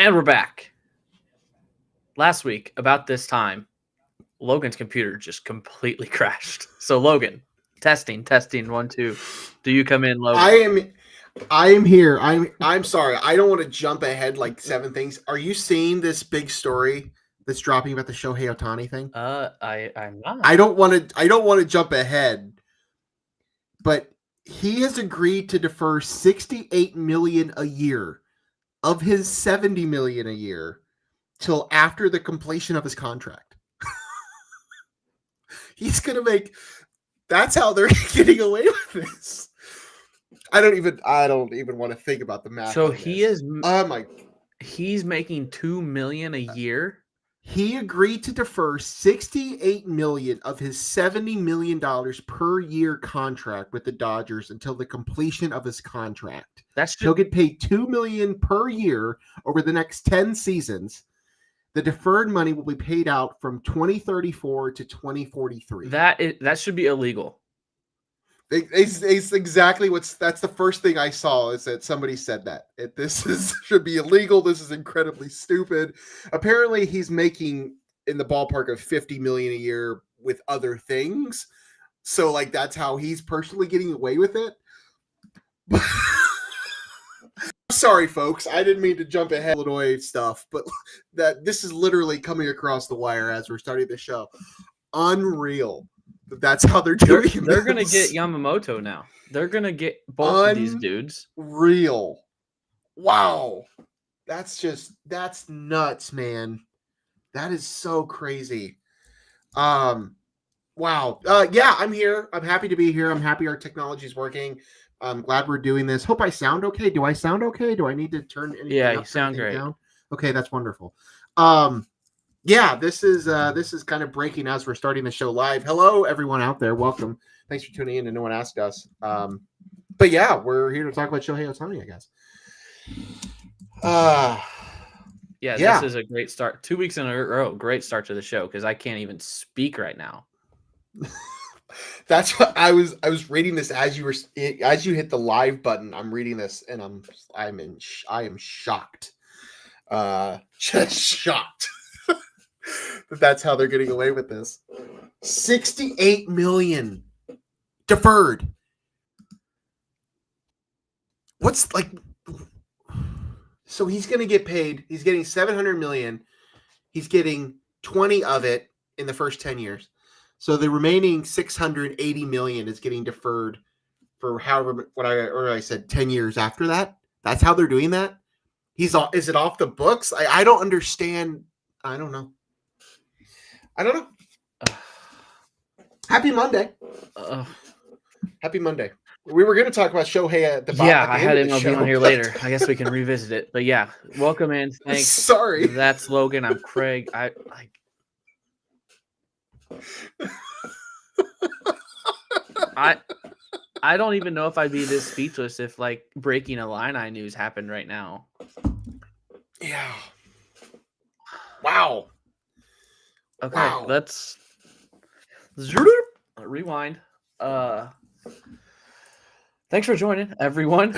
And we're back. Last week, about this time, Logan's computer just completely crashed. So, Logan, testing, 1, 2. Do you come in, Logan? I am here. I'm sorry. I don't want to jump ahead like 7 things. Are you seeing this big story that's dropping about the Shohei Ohtani thing? I'm not. I don't want to jump ahead, but he has agreed to defer 68 million a year of his 70 million a year till after the completion of his contract. He's going to make that's how they're getting away with this. I don't even want to think about the math. So on he this. is. Oh my. He's making $2 million a year. He agreed to defer 68 million of his $70 million per year contract with the Dodgers until the completion of his contract. He'll get paid $2 million per year over the next 10 seasons. The deferred money will be paid out from 2034 to 2043. That should be illegal. It's exactly that's the first thing I saw is that somebody said that should be illegal. This is incredibly stupid. Apparently he's making in the ballpark of 50 million a year with other things. So like that's how he's personally getting away with it. Sorry folks, I didn't mean to jump ahead Illinois stuff, but that this is literally coming across the wire as we're starting the show. Unreal. That's how they're doing it. They're going to get Yamamoto now. They're going to get both of these dudes. Real. Wow. That's nuts, man. That is so crazy. Wow. Yeah, I'm here. I'm happy to be here. I'm happy our technology is working. I'm glad we're doing this. Hope I sound okay. Do I sound okay? Do I need to turn anything up? Yeah, you sound great. Down? Okay, that's wonderful. Yeah, this is kind of breaking as we're starting the show live. Hello, everyone out there. Welcome. Thanks for tuning in. And no one asked us. But yeah, we're here to talk about Shohei Ohtani, I guess. This is a great start. 2 weeks in a row, great start to the show because I can't even speak right now. That's what I was reading this as you hit the live button. I'm reading this and I am shocked. Just shocked. That's how they're getting away with this. 68 million deferred. What's like? So he's going to get paid. He's getting 700 million. He's getting 20 of it in the first 10 years. So the remaining 680 million is getting deferred for however I said 10 years after that. That's how they're doing that. Is it off the books? I don't understand. I don't know. Happy Monday. Happy Monday. We were going to talk about Shohei at the bottom. Yeah, I had MLB on here later. I guess we can revisit it. But yeah, welcome in. Thanks. Sorry. That's Logan. I'm Craig. I don't even know if I'd be this speechless if like breaking Illini news happened right now. Yeah. Wow. Okay, wow. Let's rewind. Thanks for joining, everyone.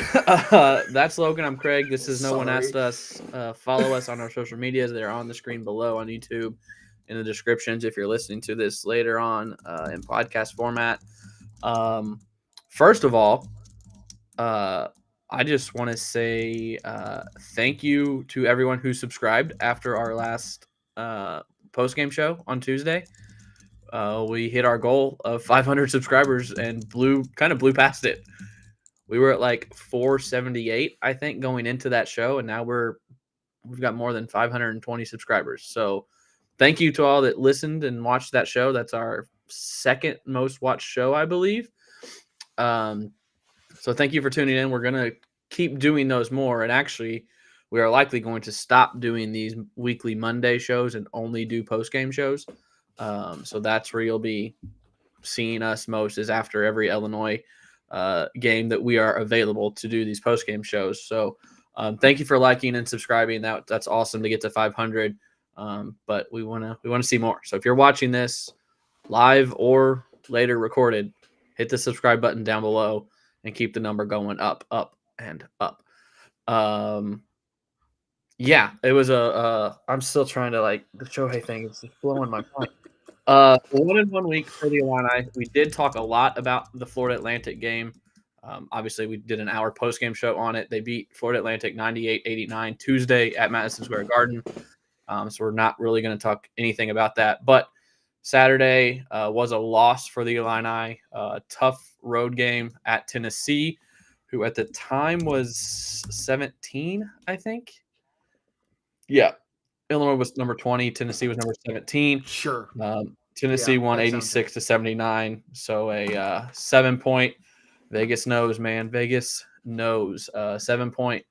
That's Logan. I'm Craig. This is No One Asked Us. Follow us on our social medias. They're on the screen below on YouTube, in the descriptions if you're listening to this later on in podcast format. First of all, I just want to say thank you to everyone who subscribed after our last post-game show on Tuesday. We hit our goal of 500 subscribers and blew past it. We were at like 478, I think, going into that show, and now we've got more than 520 subscribers. So thank you to all that listened and watched that show. That's our second most watched show, I believe. So thank you for tuning in. We're going to keep doing those more. And actually, we are likely going to stop doing these weekly Monday shows and only do post-game shows. So that's where you'll be seeing us most, is after every Illinois game that we are available to do these post-game shows. So thank you for liking and subscribing. That's awesome to get to 500. But we want to see more. So if you're watching this live or later recorded, hit the subscribe button down below and keep the number going up, and up. Yeah, it was I'm still trying to the Shohei thing is just blowing my mind. 1 week for the Illini. We did talk a lot about the Florida Atlantic game. Obviously, we did an hour post game show on it. They beat Florida Atlantic 98-89 Tuesday at Madison Square Garden. So we're not really going to talk anything about that. But Saturday was a loss for the Illini. Tough road game at Tennessee, who at the time was 17, I think. Yeah. Illinois was number 20. Tennessee was number 17. Sure. Tennessee won 86-79. So a 7-point. Vegas knows, man. Vegas knows. 7-point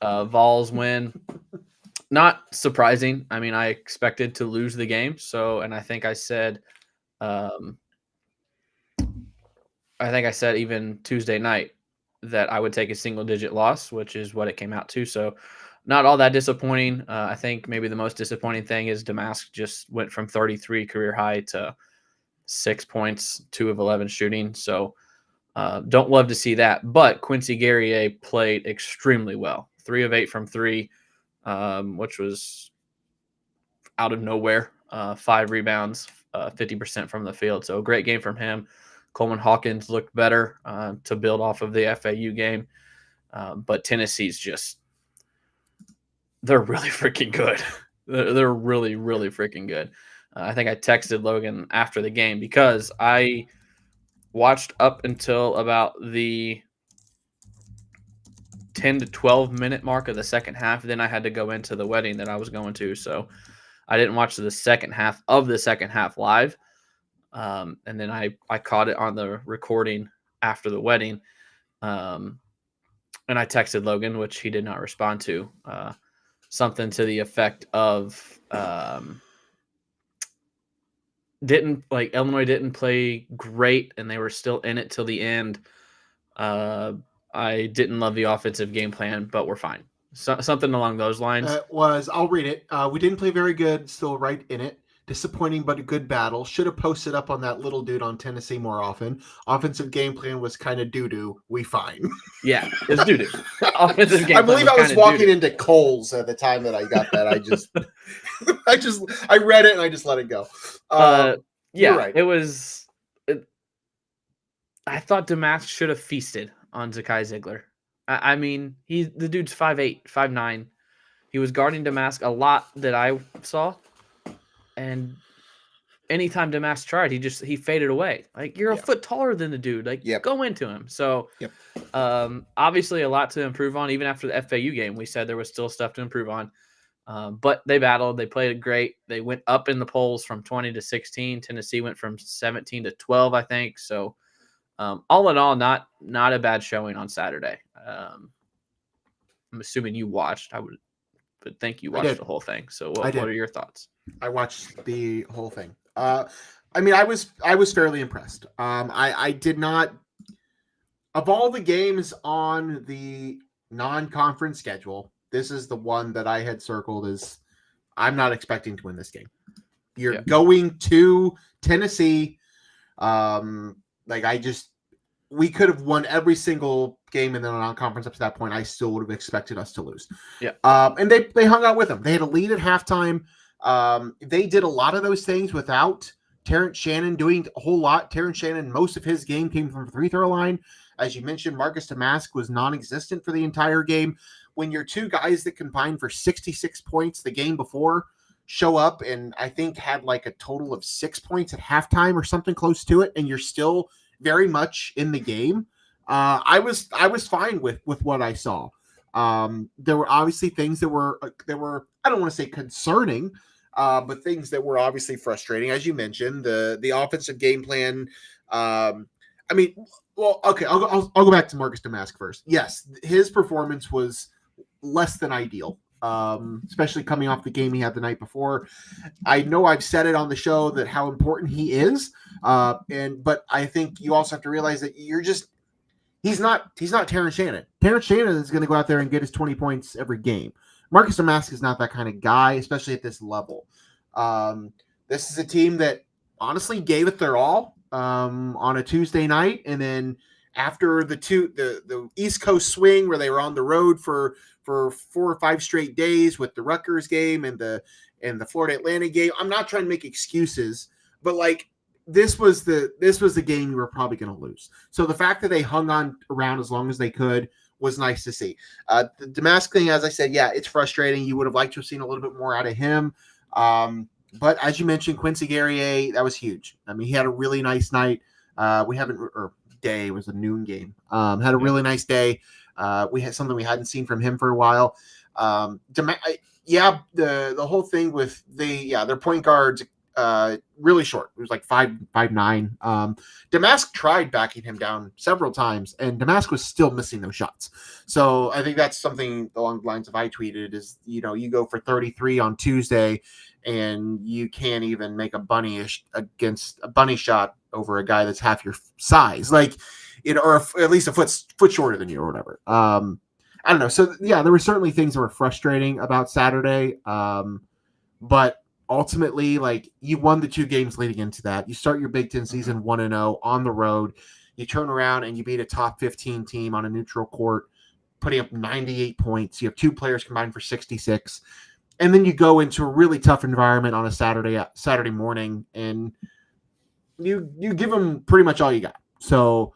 Vols win. Not surprising. I mean, I expected to lose the game. And I think I said even Tuesday night that I would take a single-digit loss, which is what it came out to. So not all that disappointing. I think maybe the most disappointing thing is Damask just went from 33 career high to 6 points, 2 of 11 shooting. So don't love to see that. But Quincy Guerrier played extremely well. 3 of 8 from 3, which was out of nowhere. 5 rebounds, 50% from the field. So a great game from him. Coleman Hawkins looked better to build off of the FAU game. But Tennessee's just – they're really freaking good. They're really, really freaking good. I think I texted Logan after the game because I watched up until about the 10 to 12 minute mark of the second half. Then I had to go into the wedding that I was going to. So I didn't watch the second half of the second half live. And then I caught it on the recording after the wedding. And I texted Logan, which he did not respond to. Something to the effect of Illinois didn't play great and they were still in it till the end. I didn't love the offensive game plan, but we're fine. Something along those lines. I'll read it. We didn't play very good, still right in it. Disappointing, but a good battle. Should have posted up on that little dude on Tennessee more often. Offensive game plan was kind of doo-doo. We fine. Yeah, it's doo-doo. Offensive game I believe plan I was walking into Kohl's at the time that I got that. I read it and I just let it go. Yeah, you're right. It was. I thought Damask should have feasted on Zakai Ziegler. I mean, the dude's 5'8", 5'9". He was guarding Damask a lot that I saw. And anytime Damask tried, he faded away. Like, you're a foot taller than the dude. Like, go into him. So, obviously a lot to improve on. Even after the FAU game, we said there was still stuff to improve on. But they battled. They played great. They went up in the polls from 20 to 16. Tennessee went from 17 to 12, I think. So, all in all, not a bad showing on Saturday. I'm assuming you watched. But think you watched the whole thing. So what are your thoughts? I watched the whole thing. I mean, I was fairly impressed. I did not, of all the games on the non-conference schedule, this is the one that I had circled as I'm not expecting to win this game. You're going to Tennessee. We could have won every single game in the non-conference up to that point. I still would have expected us to lose. Yeah. And they hung out with them. They had a lead at halftime. They did a lot of those things without Terrence Shannon doing a whole lot. Terrence Shannon, most of his game came from the free throw line. As you mentioned, Marcus Damask was non-existent for the entire game. When your two guys that combined for 66 points the game before show up and I think had like a total of 6 points at halftime or something close to it, and you're still very much in the game. I was fine with what I saw. There were obviously things that were I don't want to say concerning, but things that were obviously frustrating, as you mentioned. The offensive game plan. I mean, well, okay, I'll go back to Marcus Damask first. Yes, his performance was less than ideal. Especially coming off the game he had the night before. I know I've said it on the show that how important he is. But I think you also have to realize that he's not Terrence Shannon. Terrence Shannon is going to go out there and get his 20 points every game. Marcus Damask is not that kind of guy, especially at this level. This is a team that honestly gave it their all on a Tuesday night, and then after the East Coast swing where they were on the road for 4 or 5 straight days with the Rutgers game and the Florida Atlanta game. I'm not trying to make excuses, but like this was the game you were probably going to lose. So the fact that they hung on around as long as they could was nice to see. The Damask thing, as I said, yeah, it's frustrating. You would have liked to have seen a little bit more out of him. But as you mentioned, Quincy Guerrier, that was huge. I mean, he had a really nice night. Day, it was a noon game. Had a really nice day. We had something we hadn't seen from him for a while. The whole thing with their point guards really short. It was like 5'9". Damask tried backing him down several times, and Damask was still missing those shots. So I think that's something along the lines of I tweeted is, you go for 33 on Tuesday and you can't even make a bunny shot over a guy that's half your size, or at least a foot shorter than you or whatever. I don't know. So yeah, there were certainly things that were frustrating about Saturday. But ultimately, like, you won the 2 games leading into that. You start your Big Ten season 1-0 on the road. You turn around and you beat a top 15 team on a neutral court, putting up 98 points. You have 2 players combined for 66. And then you go into a really tough environment on a Saturday morning, and you give them pretty much all you got. So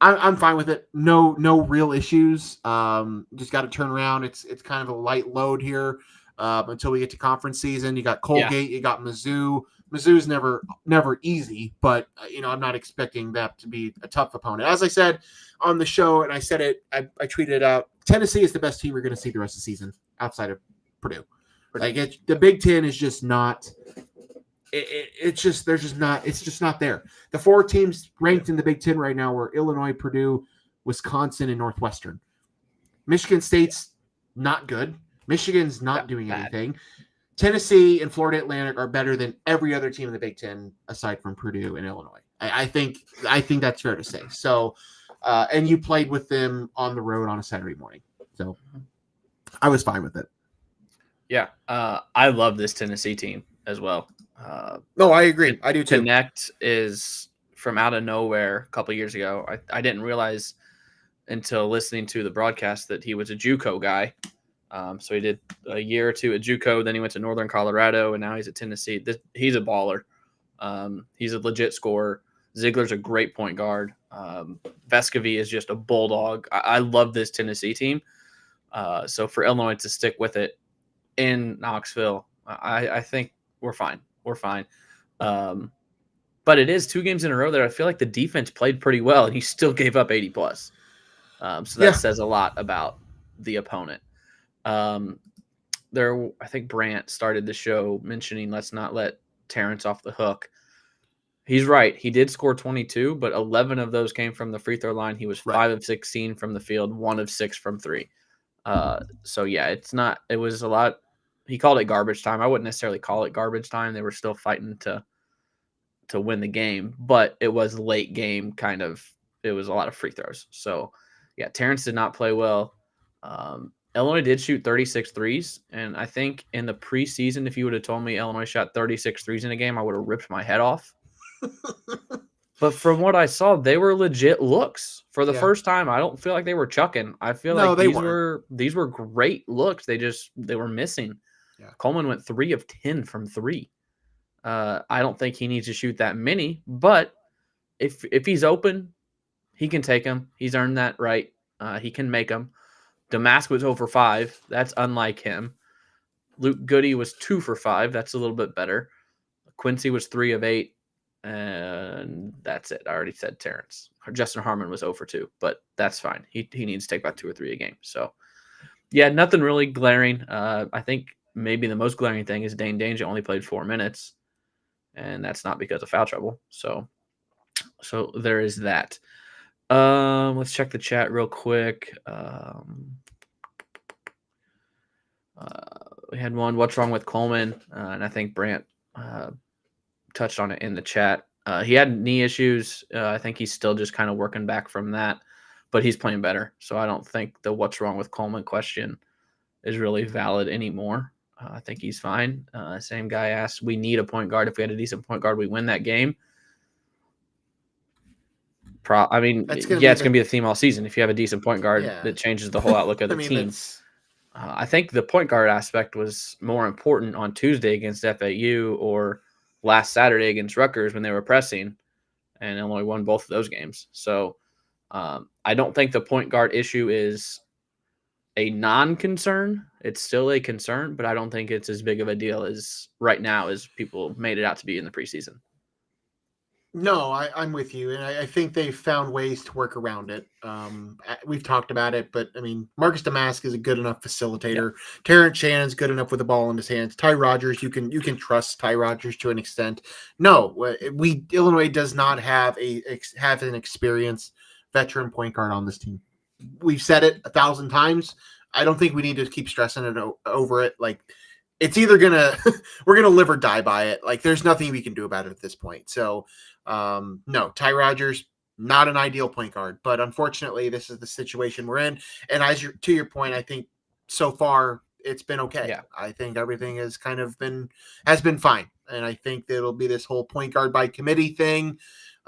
I'm fine with it. No real issues. Just got to turn around. It's kind of a light load here until we get to conference season. You got Colgate, you got Mizzou. Mizzou's never easy, but I'm not expecting that to be a tough opponent. As I said on the show, and I said it, I tweeted it out. Tennessee is the best team you're going to see the rest of the season outside of Purdue. Like, the Big Ten is just not. It's just not there. The 4 teams ranked in the Big Ten right now are Illinois, Purdue, Wisconsin, and Northwestern. Michigan State's not good. Michigan's not doing anything. Tennessee and Florida Atlantic are better than every other team in the Big Ten aside from Purdue and Illinois. I think that's fair to say. So, and you played with them on the road on a Saturday morning. So I was fine with it. Yeah. I love this Tennessee team as well. No, I agree. I do too. Connect is from out of nowhere a couple years ago. I didn't realize until listening to the broadcast that he was a JUCO guy. So he did a year or 2 at JUCO, then he went to Northern Colorado, and now he's at Tennessee. He's a baller. He's a legit scorer. Ziegler's a great point guard. Vescovy is just a bulldog. I love this Tennessee team. So for Illinois to stick with it in Knoxville, I think we're fine. We're fine. But it is 2 games in a row that I feel like the defense played pretty well, and he still gave up 80+. So that says a lot about the opponent. I think Brant started the show mentioning let's not let Terrence off the hook. He's right. He did score 22, but 11 of those came from the free throw line. He was 5 of 16 from the field, 1 of 6 from 3. So yeah, it was a lot. He called it garbage time. I wouldn't necessarily call it garbage time. They were still fighting to win the game, but it was late game kind of. It was a lot of free throws. So yeah, Terrence did not play well. Illinois did shoot 36 threes, and I think in the preseason, if you would have told me Illinois shot 36 threes in a game, I would have ripped my head off. But from what I saw, they were legit looks. For the first time, I don't feel like they were chucking. I feel like these were great looks. They were missing. Yeah. Coleman went 3 of 10 from 3. I don't think he needs to shoot that many, but if he's open, he can take them. He's earned that right. He can make them. Damask was 0 for 5. That's unlike him. Luke Goody was 2 for 5. That's a little bit better. Quincy was 3 of 8. And that's it. I already said Terrence. Justin Harmon was 0 for 2, but that's fine. He needs to take about 2 or 3 a game. So, yeah, nothing really glaring. I think maybe the most glaring thing is Dane Danger only played 4 minutes, and that's not because of foul trouble. So there is that. Let's check the chat real quick. We had one, what's wrong with Coleman? And I think Brant touched on it in the chat. He had knee issues. I think he's still just kind of working back from that, but he's playing better. So I don't think the what's wrong with Coleman question is really valid anymore. I think he's fine. Same guy asked, we need a point guard. If we had a decent point guard, we win that game. I mean, That's gonna yeah, be it's going to be the theme all season. If you have a decent point guard, yeah. that changes the whole outlook of I the mean, team. I think the point guard aspect was more important on Tuesday against FAU or last Saturday against Rutgers when they were pressing, and Illinois won both of those games. So I don't think the point guard issue is a non-concern. It's still a concern, but I don't think it's as big of a deal as right now as people made it out to be in the preseason. No, I'm with you, and I think they've found ways to work around it. We've talked about it, but I mean, Marcus Damask is a good enough facilitator. Yeah. Terrence Shannon's good enough with the ball in his hands. Ty Rogers, you can trust Ty Rogers to an extent. No, Illinois does not have an experienced veteran point guard on this team. We've said it 1,000 times. I don't think we need to keep stressing it over it. Like, it's either we're gonna live or die by it. Like, there's nothing we can do about it at this point. So no, Ty Rogers, not an ideal point guard, but unfortunately this is the situation we're in. And to your point, I think so far it's been okay. Yeah. I think everything has been fine. And I think that it'll be this whole point guard by committee thing.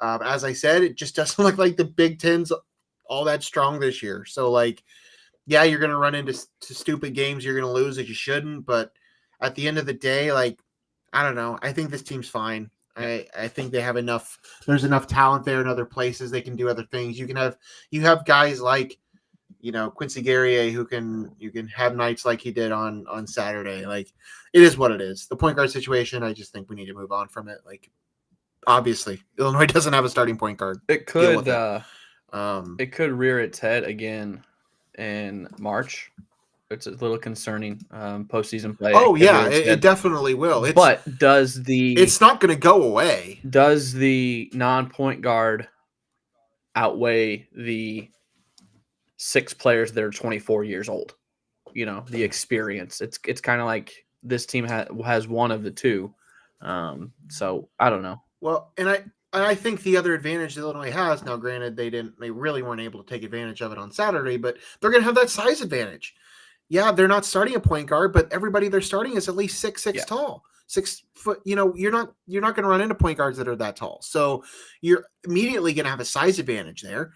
As I said, it just doesn't look like the Big Ten's all that strong this year. So, like, yeah, you're going to run into stupid games you're going to lose that you shouldn't. But at the end of the day, like, I don't know. I think this team's fine. I think they have enough. There's enough talent there in other places. They can do other things. You have guys like, Quincy Guerrier you can have nights like he did on Saturday. Like, it is what it is. The point guard situation, I just think we need to move on from it. Like, obviously, Illinois doesn't have a starting point guard. It could it could rear its head again in March. It's a little concerning postseason play. Oh yeah, it definitely will. But it's not going to go away. Does the non-point guard outweigh the 6 players that are 24 years old? The experience. It's kind of like this team has one of the two. So I don't know. Well, and I think the other advantage that Illinois has now, granted they really weren't able to take advantage of it on Saturday, but they're going to have that size advantage. Yeah, they're not starting a point guard, but everybody they're starting is at least 6'6" tall. 6 foot. You're not going to run into point guards that are that tall. So you're immediately going to have a size advantage there.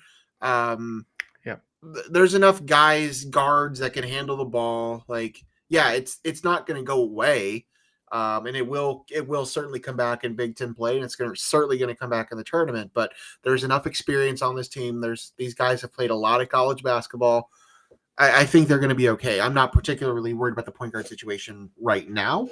There's enough guards that can handle the ball. Like, yeah, it's not going to go away. And it will certainly come back in Big Ten play, and it's certainly going to come back in the tournament. But there's enough experience on this team. These guys have played a lot of college basketball. I think they're going to be okay. I'm not particularly worried about the point guard situation right now,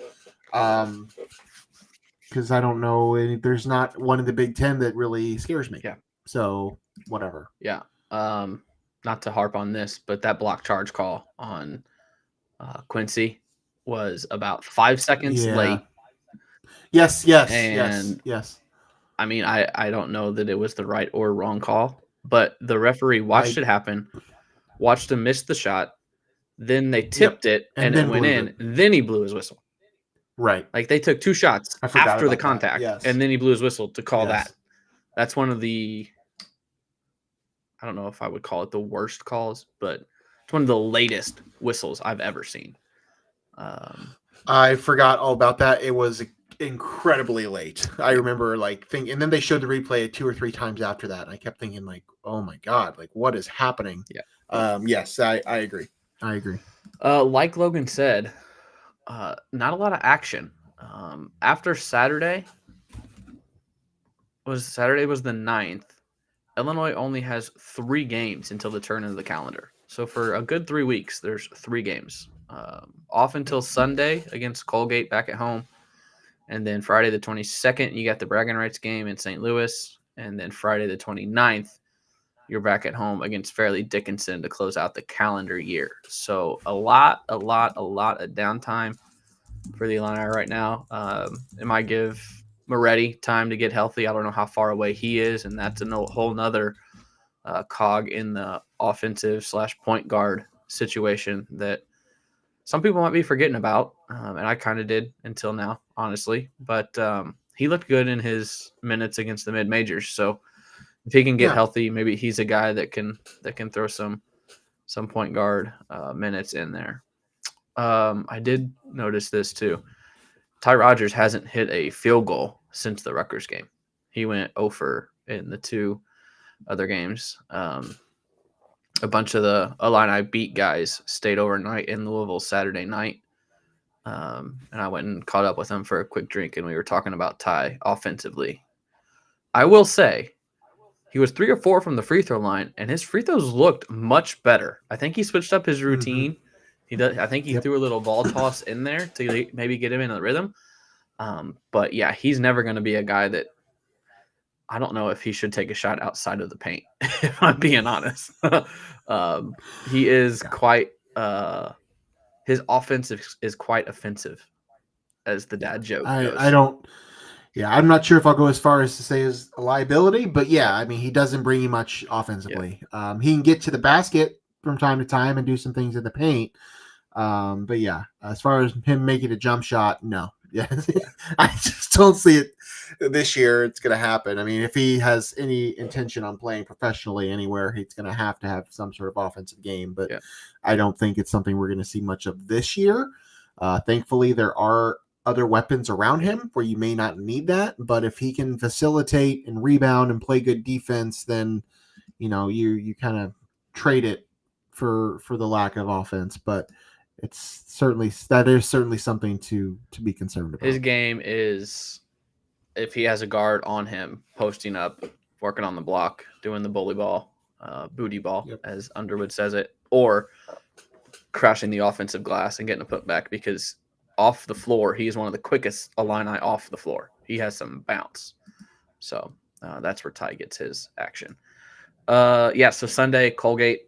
because I don't know. There's not one in the Big Ten that really scares me. Yeah. So whatever. Yeah. Not to harp on this, but that block charge call on Quincy was about 5 seconds late. Yes. I mean, I don't know that it was the right or wrong call, but the referee watched it happen, watched him miss the shot, then they tipped it, and it went in, and then he blew his whistle. Right. Like, they took 2 shots after the contact, and then he blew his whistle to call that. That's one of the, I don't know if I would call it the worst calls, but it's one of the latest whistles I've ever seen. I forgot all about that. It was incredibly late. I remember and then they showed the replay 2 or 3 times after that. And I kept thinking, like, oh my God, like, what is happening? Yeah. Yes, I agree. Like Logan said, not a lot of action. After Saturday was the 9th. Illinois only has 3 games until the turn of the calendar. So for a good 3 weeks, there's 3 games. Off until Sunday against Colgate back at home. And then Friday the 22nd, you got the bragging rights game in St. Louis. And then Friday the 29th, you're back at home against Fairleigh Dickinson to close out the calendar year. So a lot of downtime for the Illini right now. It might give Moretti time to get healthy. I don't know how far away he is, and that's a whole nother cog in the offensive / point guard situation that some people might be forgetting about, and I kind of did until now, honestly. But he looked good in his minutes against the mid-majors. So if he can get healthy, maybe he's a guy that can throw some point guard minutes in there. I did notice this too. Ty Rogers hasn't hit a field goal since the Rutgers game. He went 0 for in the 2 other games. A bunch of the Illini beat guys stayed overnight in Louisville Saturday night. And I went and caught up with them for a quick drink, and we were talking about Ty offensively. I will say he was 3 or 4 from the free throw line, and his free throws looked much better. I think he switched up his routine. I think he threw a little ball toss in there to maybe get him in the rhythm. But yeah, he's never going to be a guy that I don't know if he should take a shot outside of the paint, if I'm being honest. He is quite his offense is quite offensive, as the dad joke goes. I don't. Yeah, I'm not sure if I'll go as far as to say is a liability, but yeah, I mean, he doesn't bring you much offensively. Yeah. He can get to the basket from time to time and do some things in the paint. But yeah, as far as him making a jump shot, no. Yeah, I just don't see it this year. It's going to happen. I mean, if he has any intention on playing professionally anywhere, he's going to have some sort of offensive game. But I don't think it's something we're going to see much of this year. Thankfully, there are other weapons around him where you may not need that. But if he can facilitate and rebound and play good defense, then you kind of trade it for the lack of offense. But that is certainly something to be concerned about. His game is, if he has a guard on him, posting up, working on the block, doing the bully ball, booty ball, as Underwood says it, or crashing the offensive glass and getting a putback, because off the floor, he is one of the quickest Illini off the floor. He has some bounce. So that's where Ty gets his action. So Sunday, Colgate,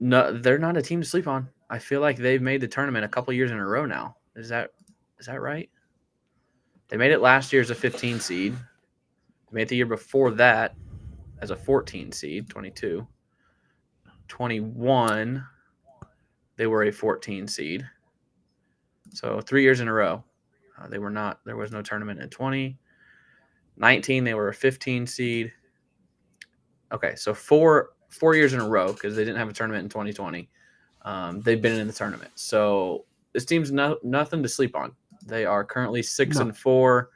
no, they're not a team to sleep on. I feel like they've made the tournament a couple years in a row now. Is that right? They made it last year as a 15 seed. They made it the year before that as a 14 seed, 22. 21, they were a 14 seed. So 3 years in a row. There was no tournament in 20. 19, they were a 15 seed. Okay, so four years in a row, because they didn't have a tournament in 2020. They've been in the tournament. So this team's nothing to sleep on. They are currently 6-4.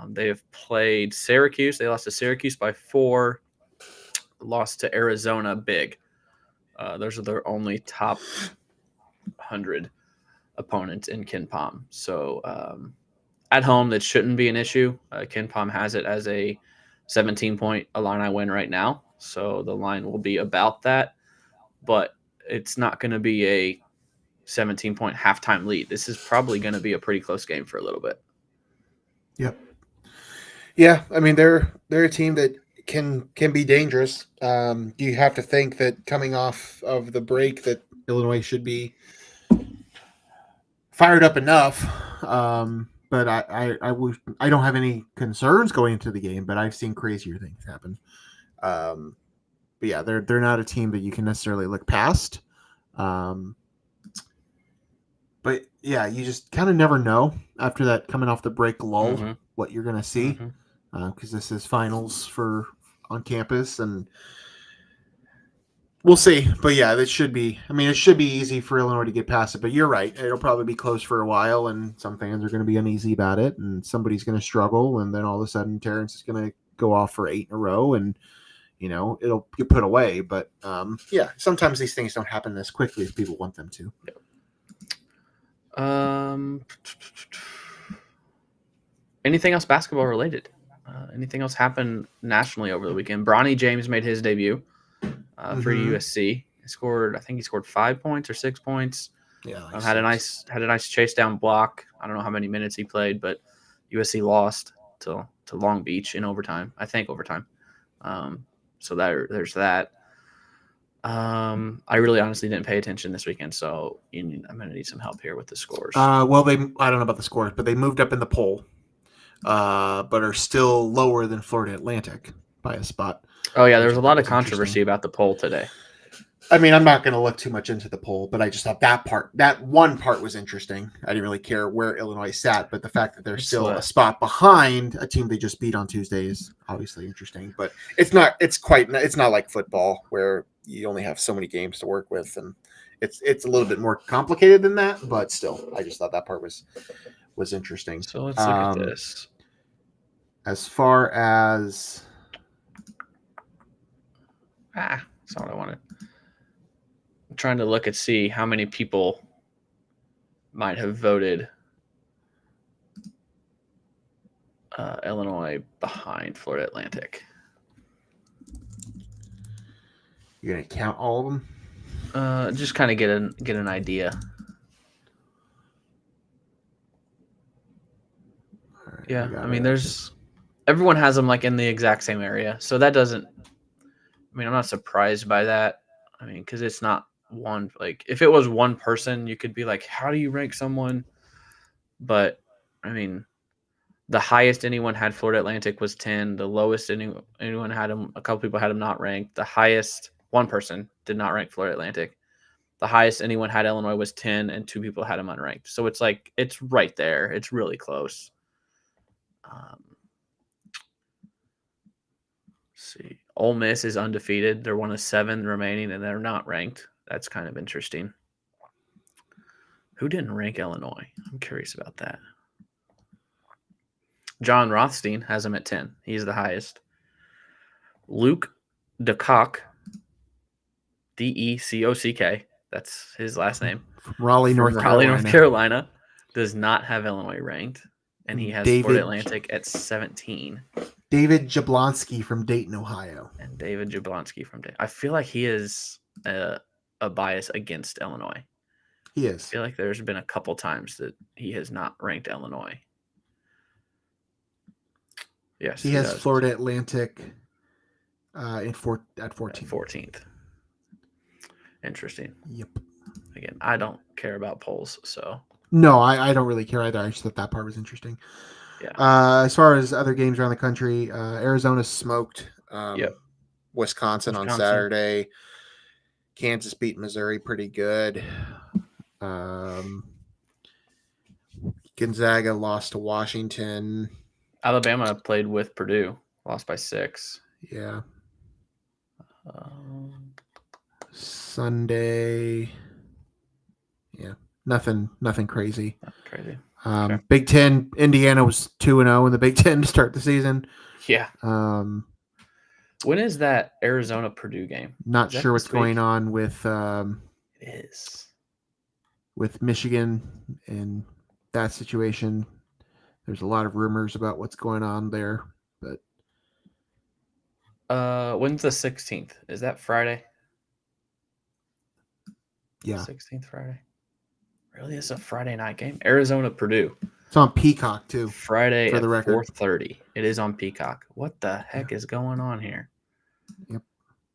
They have played Syracuse. They lost to Syracuse by 4. Lost to Arizona big. Those are their only top 100 opponents in KenPom. So at home, that shouldn't be an issue. KenPom has it as a 17-point Illini win right now. So the line will be about that. But it's not going to be a 17-point halftime lead. This is probably going to be a pretty close game for a little bit. Yep. Yeah, I mean, they're a team that can be dangerous. You have to think that coming off of the break that Illinois should be fired up enough. But I don't have any concerns going into the game, but I've seen crazier things happen. But yeah, they're not a team that you can necessarily look past. But yeah, you just kind of never know after that coming off the break lull what you're going to see, because this is finals on campus, and we'll see. But yeah, it should be easy for Illinois to get past it. But you're right; it'll probably be close for a while, and some fans are going to be uneasy about it, and somebody's going to struggle, and then all of a sudden Terrence is going to go off for 8 in a row, and it'll get put away. But yeah, sometimes these things don't happen as quickly as people want them to. Anything else basketball related? Anything else happened nationally over the weekend? Bronny James made his debut for USC. He scored 5 points or 6 points. Yeah, had a nice chase down block. I don't know how many minutes he played, but USC lost to Long Beach in overtime. I think overtime. So there's that. I really honestly didn't pay attention this weekend, so I'm going to need some help here with the scores. Well, I don't know about the scores, but they moved up in the poll, but are still lower than Florida Atlantic by a spot. Oh, yeah, there was a lot of controversy about the poll today. I mean, I'm not going to look too much into the poll, but I just thought that one part was interesting. I didn't really care where Illinois sat, but the fact that they're still a spot behind a team they just beat on Tuesday is obviously interesting. But it's not like football where you only have so many games to work with, and it's a little bit more complicated than that. But still, I just thought that part was interesting. So let's look at this. As far as That's not what I wanted. I'm trying to look and see how many people might have voted Illinois behind Florida Atlantic. You're gonna count all of them? Just kind of get an idea. Right, yeah, I mean, everyone has them like in the exact same area, so that doesn't. I mean, I'm not surprised by that. I mean, because it's not one. Like, if it was one person, you could be like, how do you rank someone? But I mean, the highest anyone had Florida Atlantic was 10. The lowest anyone had them, a couple people had them not ranked. The highest, one person did not rank Florida Atlantic. The highest anyone had Illinois was 10, and 2 people had them unranked. So it's like, it's right there. It's really close. Let's see. Ole Miss is undefeated. They're one of 7 remaining, and they're not ranked. That's kind of interesting. Who didn't rank Illinois? I'm curious about that. John Rothstein has him at 10. He's the highest. Luke DeCock, Decock, that's his last name. From Raleigh, North Carolina, does not have Illinois ranked, and he has Florida Atlantic at 17. David Jablonski from Dayton, Ohio. And David Jablonski from Dayton. I feel like he is a bias against Illinois. He is. I feel like there's been a couple times that he has not ranked Illinois. Yes, he has does. Florida Atlantic at 14th. 14th. Interesting. Yep. Again, I don't care about polls, so. No, I don't really care either. I just thought that part was interesting. Yeah. As far as other games around the country, Arizona smoked Wisconsin on Saturday. Kansas beat Missouri pretty good. Gonzaga lost to Washington. Alabama played with Purdue, lost by 6. Yeah. Sunday. Yeah, nothing crazy. Not crazy. Okay. Big Ten, Indiana was 2-0 in the Big Ten to start the season. Yeah. When is that Arizona Purdue game? Not sure what's going on with it is with Michigan and that situation. There's a lot of rumors about what's going on there, but when's the 16th? Is that Friday? Yeah. 16th Friday. Really? It's a Friday night game? Arizona Purdue. It's on Peacock too. Friday for the at record. 4:30. It is on Peacock. What the heck is going on here? Yep.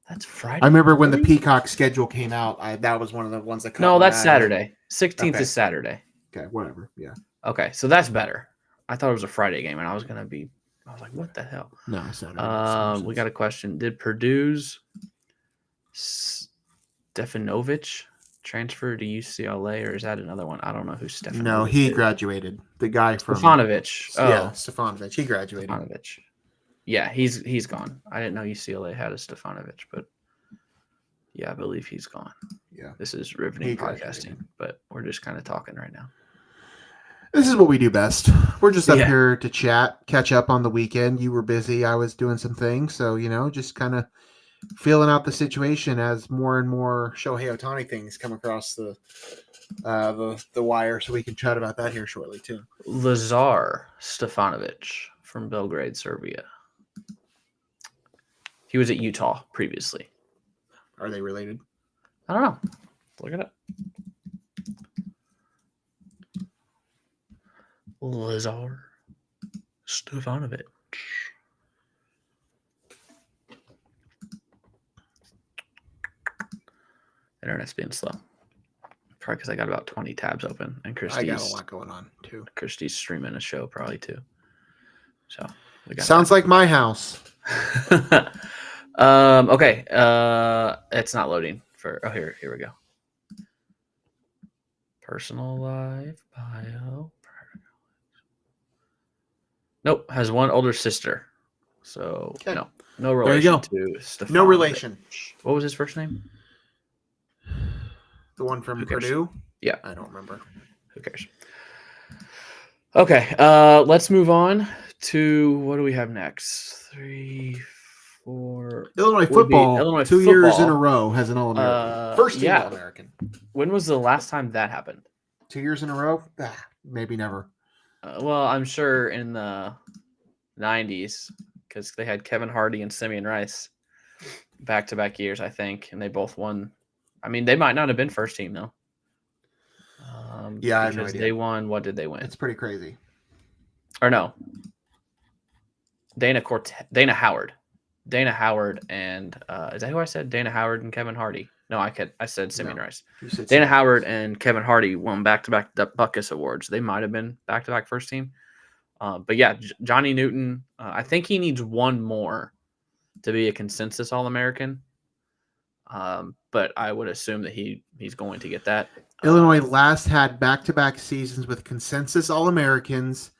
That's Friday. I remember when the Peacock schedule came out. That was one of the ones that. No, that's Saturday. 16th is Saturday. Okay, whatever. Yeah. Okay, so that's better. I thought it was a Friday game, and I was like, what the hell? No, it's Saturday. We got a question. Did Purdue's Stefanovic transfer to UCLA, or is that another one? I don't know who Stefanovic No, he is. Graduated. The guy from Stefanovic. Oh. Yeah, Stefanovic. He graduated. Stefanovic. Yeah, he's gone. I didn't know UCLA had a Stefanovic, but yeah, I believe he's gone. Yeah. This is riveting podcasting, but we're just kind of talking right now. This is what we do best. We're just up here to chat, catch up on the weekend. You were busy. I was doing some things. So, just kind of feeling out the situation as more and more Shohei Ohtani things come across the wire. So we can chat about that here shortly, too. Lazar Stefanovic from Belgrade, Serbia. He was at Utah previously. Are they related? I don't know. Look it up. Lazar Stefanovic. Internet's being slow. Probably because I got about 20 tabs open, and Christy's. I got a lot going on too. Christy's streaming a show probably too. So sounds like my house. Okay. It's not loading for. Oh, here we go. Personal life bio. Nope, has one older sister. So no relation to Stefanovic. No relation. What was his first name? The one from Purdue? Yeah. I don't remember. Who cares? Okay, let's move on to what do we have next? 3, for Illinois would be football, Illinois 2 years in a football. row has an All-American. First team Yeah. All-American. When was the last time that happened? 2 years in a row? Maybe never. Well, I'm sure in the 90s because they had Kevin Hardy and Simeon Rice back-to-back years, I think, and they both won. I mean, they might not have been first team, though. Yeah, I have no because idea. they won. What did they win? It's pretty crazy. Or no, Dana Howard, and is that who I said? Dana Howard and Kevin Hardy. No, I said Simeon Rice. You said Dana Simeon Howard Rice. and Kevin Hardy won back-to-back Buckus Awards. They might have been back-to-back first team. But yeah, Johnny Newton, I think he needs one more to be a consensus All-American. But I would assume that he's going to get that. Illinois last had back-to-back seasons with consensus All-Americans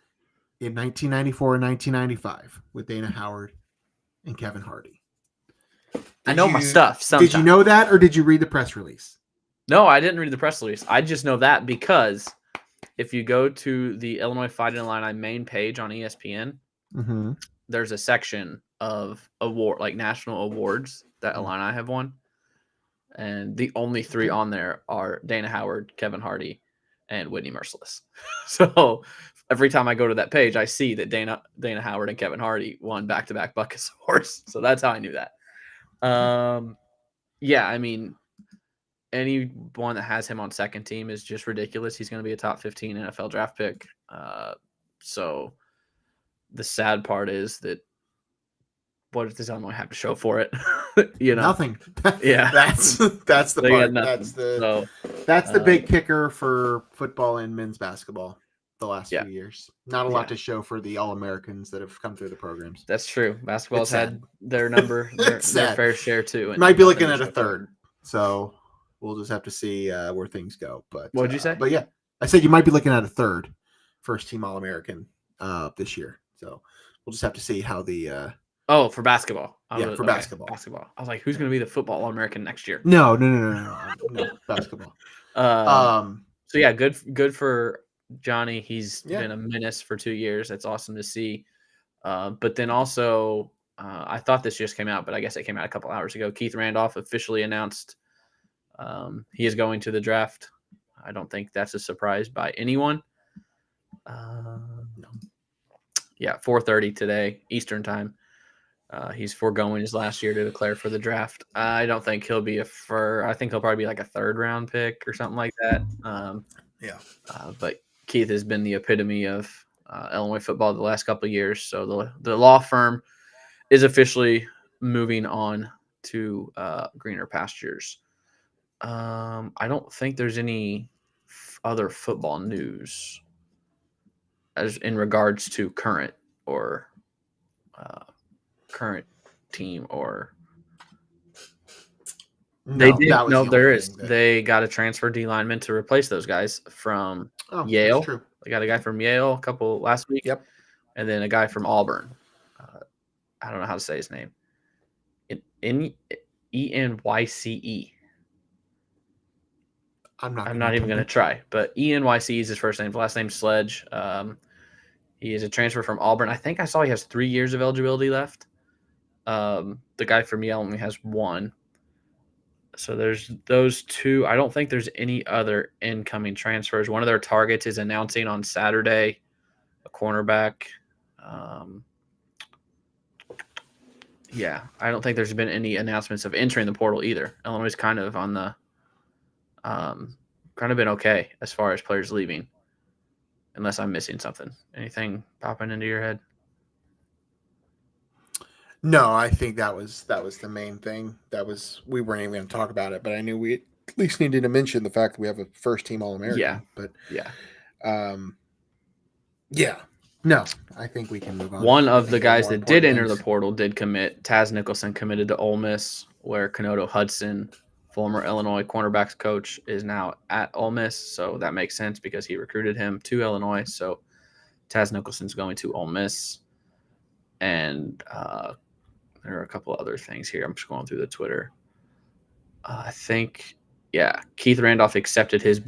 in 1994 and 1995 with Dana Howard and Kevin Hardy. I know my stuff. Sometimes. Did you know that, or did you read the press release? No, I didn't read the press release. I just know that because if you go to the Illinois Fighting Illini main page on ESPN, there's a section of national awards that Illini have won. And the only three on there are Dana Howard, Kevin Hardy, and Whitney Merciless. So every time I go to that page, I see that Dana Howard and Kevin Hardy won back-to-back Buckus Awards. So that's how I knew that. Yeah, I mean, anyone that has him on second team is just ridiculous. He's going to be a top 15 NFL draft pick. So the sad part is that what does Illinois have to show for it? Nothing. Yeah, that's the part. That's the big kicker for football and men's basketball the last few years. Not a lot to show for the All-Americans that have come through the programs. That's true. Basketball's had their number, their fair share too. Might be looking at a third. So we'll just have to see where things go. But what did you say? But yeah, I said you might be looking at a third first team All-American this year. So we'll just have to see how the for basketball. For basketball. I was like, who's going to be the football All-American next year? No, basketball. So yeah, good for Johnny. He's been a menace for 2 years. That's awesome to see. But then also, I thought this just came out, but I guess it came out a couple hours ago. Keith Randolph officially announced he is going to the draft. I don't think that's a surprise by anyone. No. Yeah, 4:30 today, Eastern time. He's foregoing his last year to declare for the draft. I don't think he'll be I think he'll probably be like a third round pick or something like that. But Keith has been the epitome of Illinois football the last couple of years. So the law firm is officially moving on to greener pastures. I don't think there's any other football news as in regards to current team or there is. They got a transfer D lineman to replace those guys from Yale. True. They got a guy from Yale a couple last week. Yep. And then a guy from Auburn. I don't know how to say his name. Enyce. I'm not even going to try, but Enyce is his first name. His last name's Sledge. He is a transfer from Auburn. I think I saw he has 3 years of eligibility left. The guy from Yale only has 1. So there's those 2. I don't think there's any other incoming transfers. One of their targets is announcing on Saturday a cornerback. I don't think there's been any announcements of entering the portal either. Illinois is kind of on the kind of been okay as far as players leaving, unless I'm missing something. Anything popping into your head? No, I think that was the main thing. We weren't even going to talk about it, but I knew we at least needed to mention the fact that we have a first team All-American. Yeah. But No, I think we can move on. One of the guys that did enter the portal did commit. Taz Nicholson committed to Ole Miss, where Kenoto Hudson, former Illinois cornerbacks coach, is now at Ole Miss. So that makes sense because he recruited him to Illinois. So Taz Nicholson's going to Ole Miss. And there are a couple other things here. I'm just going through the Twitter. I think, Keith Randolph accepted his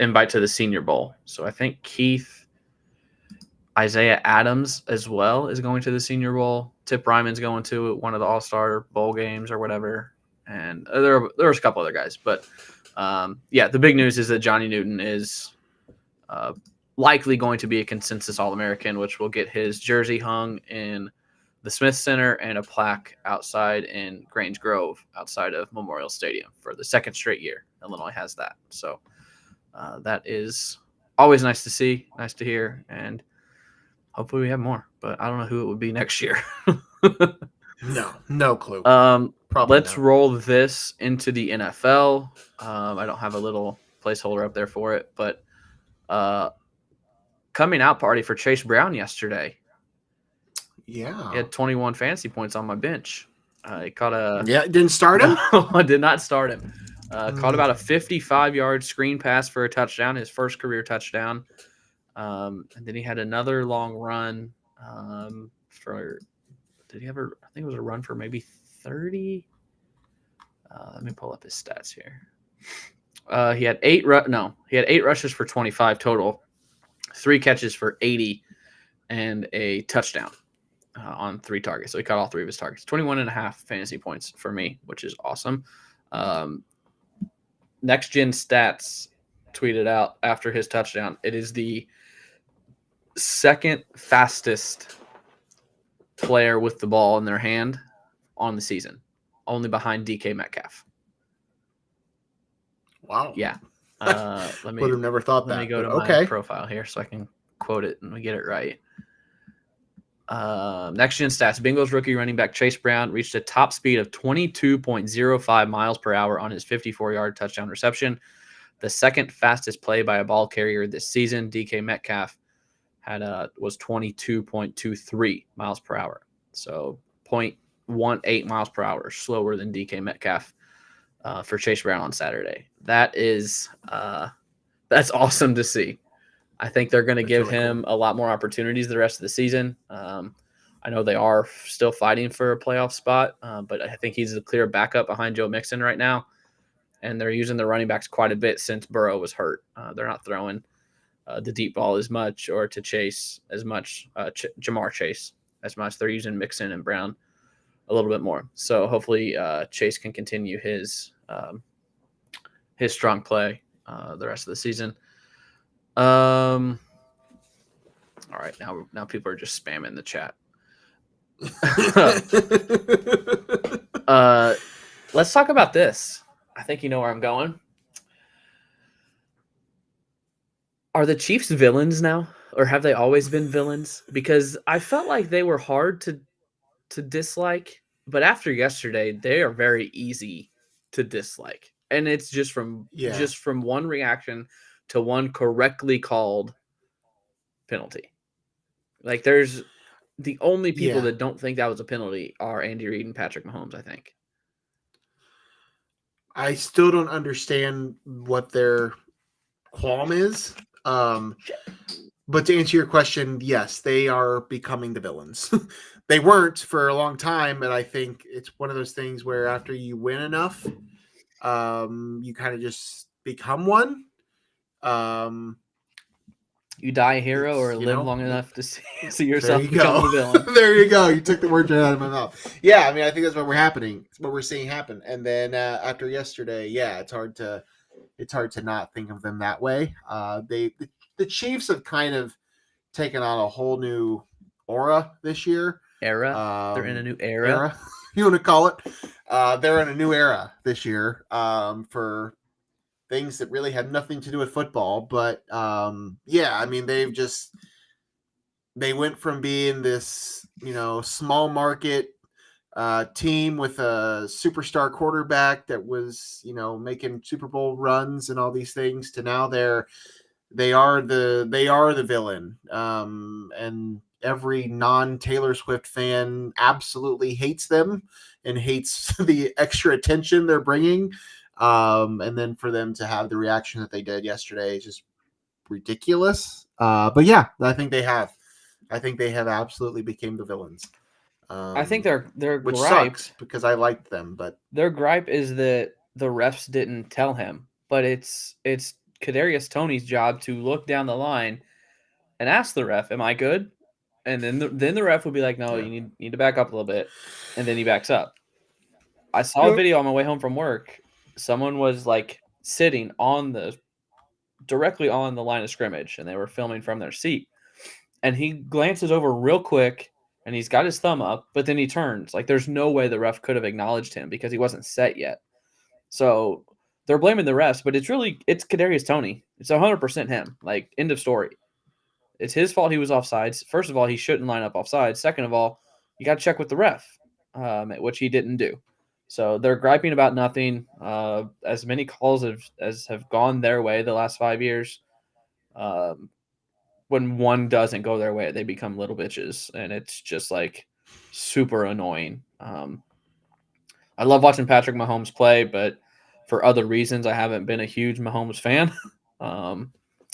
invite to the Senior Bowl. So I think Keith Isaiah Adams as well is going to the Senior Bowl. Tip Ryman's going to one of the All-Star Bowl games or whatever. And there's a couple other guys. But, the big news is that Johnny Newton is likely going to be a consensus All-American, which will get his jersey hung in the Smith Center and a plaque outside in Grange Grove outside of Memorial Stadium for the second straight year. Illinois has that. So that is always nice to see, nice to hear, and hopefully we have more. But I don't know who it would be next year. No clue. Let's roll this into the NFL. I don't have a little placeholder up there for it, but coming out party for Chase Brown yesterday. Yeah. He had 21 fantasy points on my bench. He caught didn't start him? No, I did not start him. Caught about a 55-yard screen pass for a touchdown, his first career touchdown. And then he had another long run did he ever, I think it was a run for maybe 30. Let me pull up his stats here. He had 8 rushes for 25 total, 3 catches for 80, and a touchdown on 3 targets. So he caught all 3 of his targets. 21.5 fantasy points for me, which is awesome. Next Gen Stats tweeted out after his touchdown. It is the second fastest player with the ball in their hand on the season, only behind DK Metcalf. Wow. Yeah. Would have never thought that. Let me go to my profile here so I can quote it and we get it right. Next Gen Stats. Bengals rookie running back Chase Brown reached a top speed of 22.05 miles per hour on his 54-yard touchdown reception. The second fastest play by a ball carrier this season. DK Metcalf was 22.23 miles per hour. So 0.18 miles per hour slower than DK Metcalf for Chase Brown on Saturday. That is that's awesome to see. I think they're going to give him a lot more opportunities the rest of the season. I know they are still fighting for a playoff spot, but I think he's the clear backup behind Joe Mixon right now. And they're using the running backs quite a bit since Burrow was hurt. They're not throwing the deep ball as much or to Chase as much, Jamar Chase as much. They're using Mixon and Brown a little bit more. So hopefully Chase can continue his strong play the rest of the season. All right, now people are just spamming the chat. Let's talk about this. I think you know where I'm going. Are the Chiefs villains now, or have they always been villains? Because I felt like they were hard to dislike, but after yesterday, they are very easy to dislike, and it's just from one reaction to one correctly called penalty. Like, there's the only people that don't think that was a penalty are Andy Reid and Patrick Mahomes, I think. I still don't understand what their qualm is. But to answer your question, yes, they are becoming the villains. They weren't for a long time, and I think it's one of those things where after you win enough, you kind of just become one. You die a hero or live long enough to see yourself become the villain. There you go. You took the words right out of my mouth. Yeah, I mean, I think that's what we're seeing happen. And then after yesterday, it's hard to not think of them that way. The Chiefs have kind of taken on a whole new aura this year. Era? They're in a new era? You want to call it? They're in a new era this year for things that really had nothing to do with football. But, I mean, they went from being this, small market team with a superstar quarterback that was, making Super Bowl runs and all these things to now they are the villain. And every non-Taylor Swift fan absolutely hates them and hates the extra attention they're bringing. And then for them to have the reaction that they did yesterday is just ridiculous. But yeah, I think they have absolutely became the villains. I think their which gripe, sucks because I liked them, but their gripe is that the refs didn't tell him. But it's Kadarius Toney's job to look down the line and ask the ref, "Am I good?" And then the ref would be like, "No, Yeah. you need to back up a little bit," and then he backs up. I saw a video on my way home from work. Someone was like sitting directly on the line of scrimmage, and they were filming from their seat. And he glances over real quick, and he's got his thumb up, but then he turns. Like, there's no way the ref could have acknowledged him because he wasn't set yet. So they're blaming the refs, but it's Kadarius Toney. It's 100% him. Like, end of story. It's his fault he was offsides. First of all, he shouldn't line up offsides. Second of all, you got to check with the ref, which he didn't do. So they're griping about nothing. As many calls as have gone their way the last 5 years, when one doesn't go their way, they become little bitches, and it's just like super annoying. I love watching Patrick Mahomes play, but for other reasons, I haven't been a huge Mahomes fan.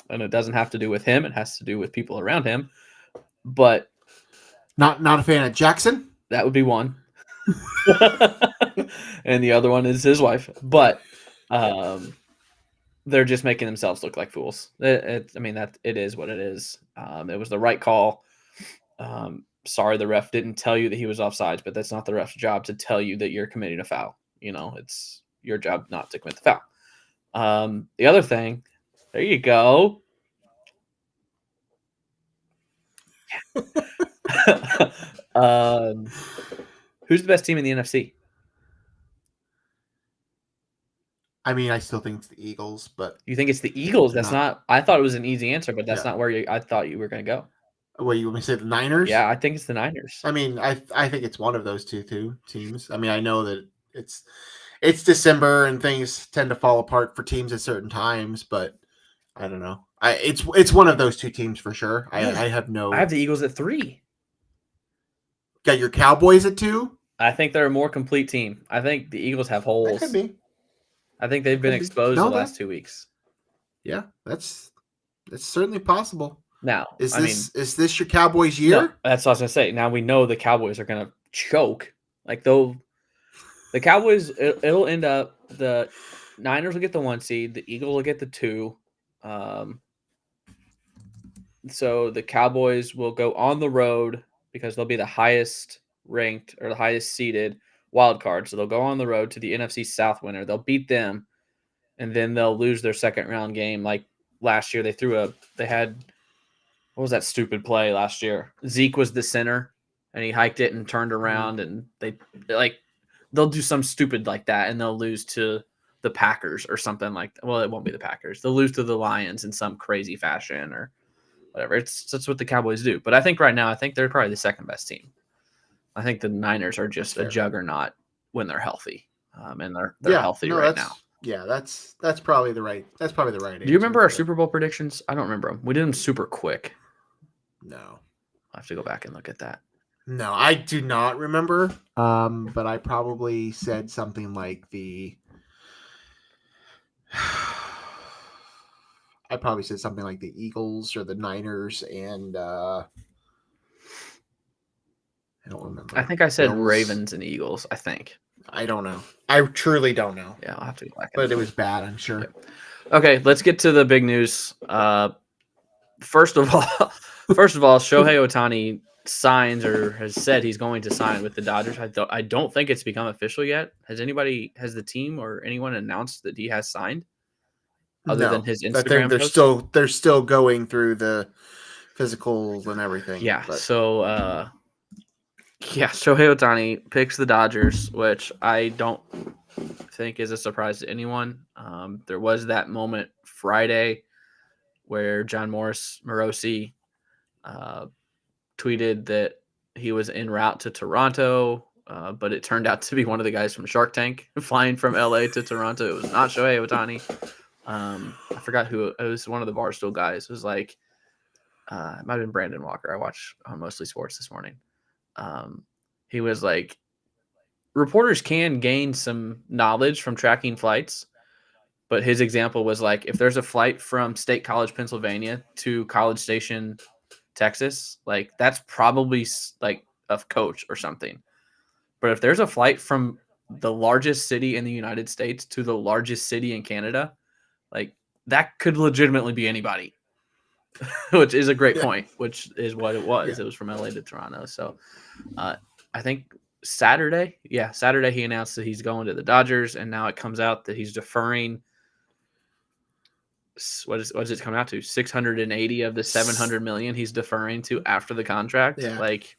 And it doesn't have to do with him; it has to do with people around him. But not a fan of Jackson. That would be one, and the other one is his wife. But they're just making themselves look like fools. It is what it is. It was the right call. Sorry, the ref didn't tell you that he was offsides, but that's not the ref's job to tell you that you're committing a foul. It's your job not to commit the foul. The other thing, there you go. Who's the best team in the NFC? I still think it's the Eagles, but you think it's the Eagles? That's not. I thought it was an easy answer, but that's not where I thought you were going to go. What, you want me to say the Niners? Yeah, I think it's the Niners. I think it's one of those two teams. I know that it's December and things tend to fall apart for teams at certain times, but I don't know. It's one of those two teams for sure. I have the Eagles at 3. Got your Cowboys at 2? I think they're a more complete team. I think the Eagles have holes. That could be. I think they've been exposed the last 2 weeks. Yeah, that's certainly possible. Now, is this your Cowboys year? No, that's what I was gonna say. Now we know the Cowboys are gonna choke. Like the Cowboys, it'll end up the Niners will get the 1 seed, the Eagles will get the 2. So the Cowboys will go on the road because they'll be the highest ranked or the highest seeded wild card. So they'll go on the road to the NFC South winner. They'll beat them, and then they'll lose their second round game. Like last year, they had what was that stupid play last year? Zeke was the center, and he hiked it and turned around, and they'll do some stupid like that, and they'll lose to the Packers or something like that. Well, it won't be the Packers. They'll lose to the Lions in some crazy fashion or whatever. That's what the Cowboys do. But I think right now, they're probably the second best team. I think the Niners are just a juggernaut when they're healthy, and they're healthy right now. Yeah, that's probably the right. That's probably the right. Do you remember our Super Bowl predictions? I don't remember them. We did them super quick. No, I have to go back and look at that. No, I do not remember. But I probably said something like the. I probably said something like the Eagles or the Niners, and I don't remember. I think I said Ravens and Eagles. I think. I don't know. I truly don't know. Yeah, I'll have to go back. But it was bad, I'm sure. Yeah. Okay, let's get to the big news. First of all, Shohei Ohtani signs or has said he's going to sign with the Dodgers. I don't think it's become official yet. Has the team or anyone announced that he has signed? Other than his Instagram post? They're still going through the physicals and everything. Yeah. So Shohei Ohtani picks the Dodgers, which I don't think is a surprise to anyone. There was that moment Friday where John Morosi tweeted that he was en route to Toronto, but it turned out to be one of the guys from Shark Tank flying from LA to Toronto. It was not Shohei Ohtani. I forgot who it was. One of the Barstool guys. It was like it might have been Brandon Walker. I watched Mostly Sports this morning. He was like, reporters can gain some knowledge from tracking flights, but his example was like, if there's a flight from State College, Pennsylvania to College Station, Texas, like that's probably like a coach or something. But if there's a flight from the largest city in the United States to the largest city in Canada, like that could legitimately be anybody. which is a great point, which is what it was. Yeah. It was from LA to Toronto. So I think Saturday he announced that he's going to the Dodgers, and now it comes out that he's deferring. What does it come out to? 680 of the 700 million he's deferring to after the contract. Yeah. Like,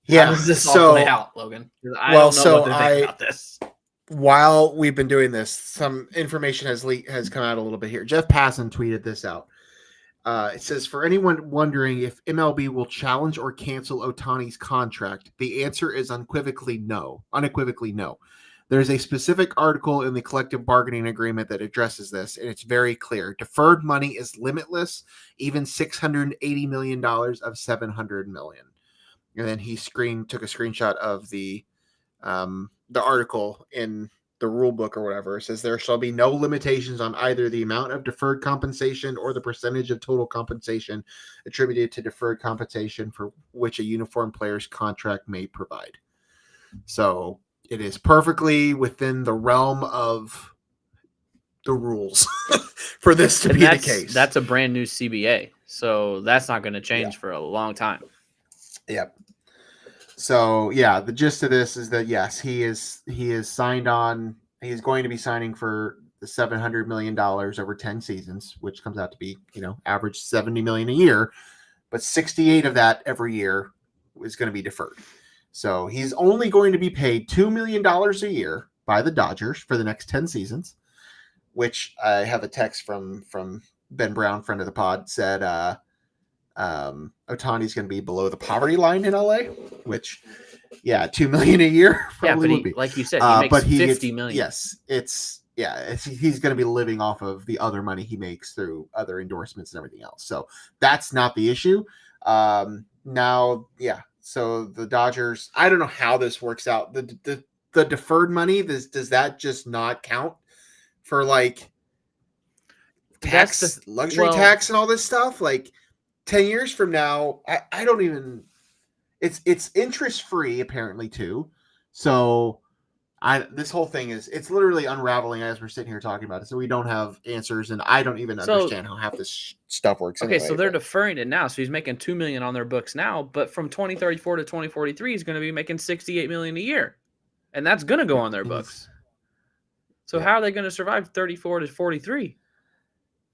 Yeah. how does this all play out, Logan? I don't know what to think about this. While we've been doing this, some information has come out a little bit here. Jeff Passan tweeted this out. It says, for anyone wondering if MLB will challenge or cancel Ohtani's contract, the answer is unequivocally no. There's a specific article in the collective bargaining agreement that addresses this, and it's very clear. Deferred money is limitless, even $680 million of $700 million. And then he took a screenshot of the article in the rule book or whatever. It says there shall be no limitations on either the amount of deferred compensation or the percentage of total compensation attributed to deferred compensation for which a uniform player's contract may provide. So it is perfectly within the realm of the rules for this to be the case. That's a brand new CBA, so that's not going to change for a long time. Yep. So yeah, the gist of this is that yes, he is signed on. He's going to be signing for the $700 million over 10 seasons, which comes out to be, average $70 million a year, but 68 of that every year is going to be deferred. So he's only going to be paid $2 million a year by the Dodgers for the next 10 seasons, which I have a text from Ben Brown, friend of the pod, said Ohtani's going to be below the poverty line in LA, which, $2 million a year probably would be. Like you said, he makes $50 million. Yes, he's going to be living off of the other money he makes through other endorsements and everything else. So that's not the issue. So the Dodgers, I don't know how this works out. The deferred money, does that just not count for like tax, luxury tax and all this stuff? Like 10 years from now, I don't even, it's interest free apparently too. So this whole thing it's literally unraveling as we're sitting here talking about it. So we don't have answers, and I don't even understand how half this stuff works. Okay, so they're deferring it now. So he's making $2 million on their books now, but from 2034 to 2043, he's going to be making $68 million a year, and that's going to go on their books. So how are they going to survive 34 to 43?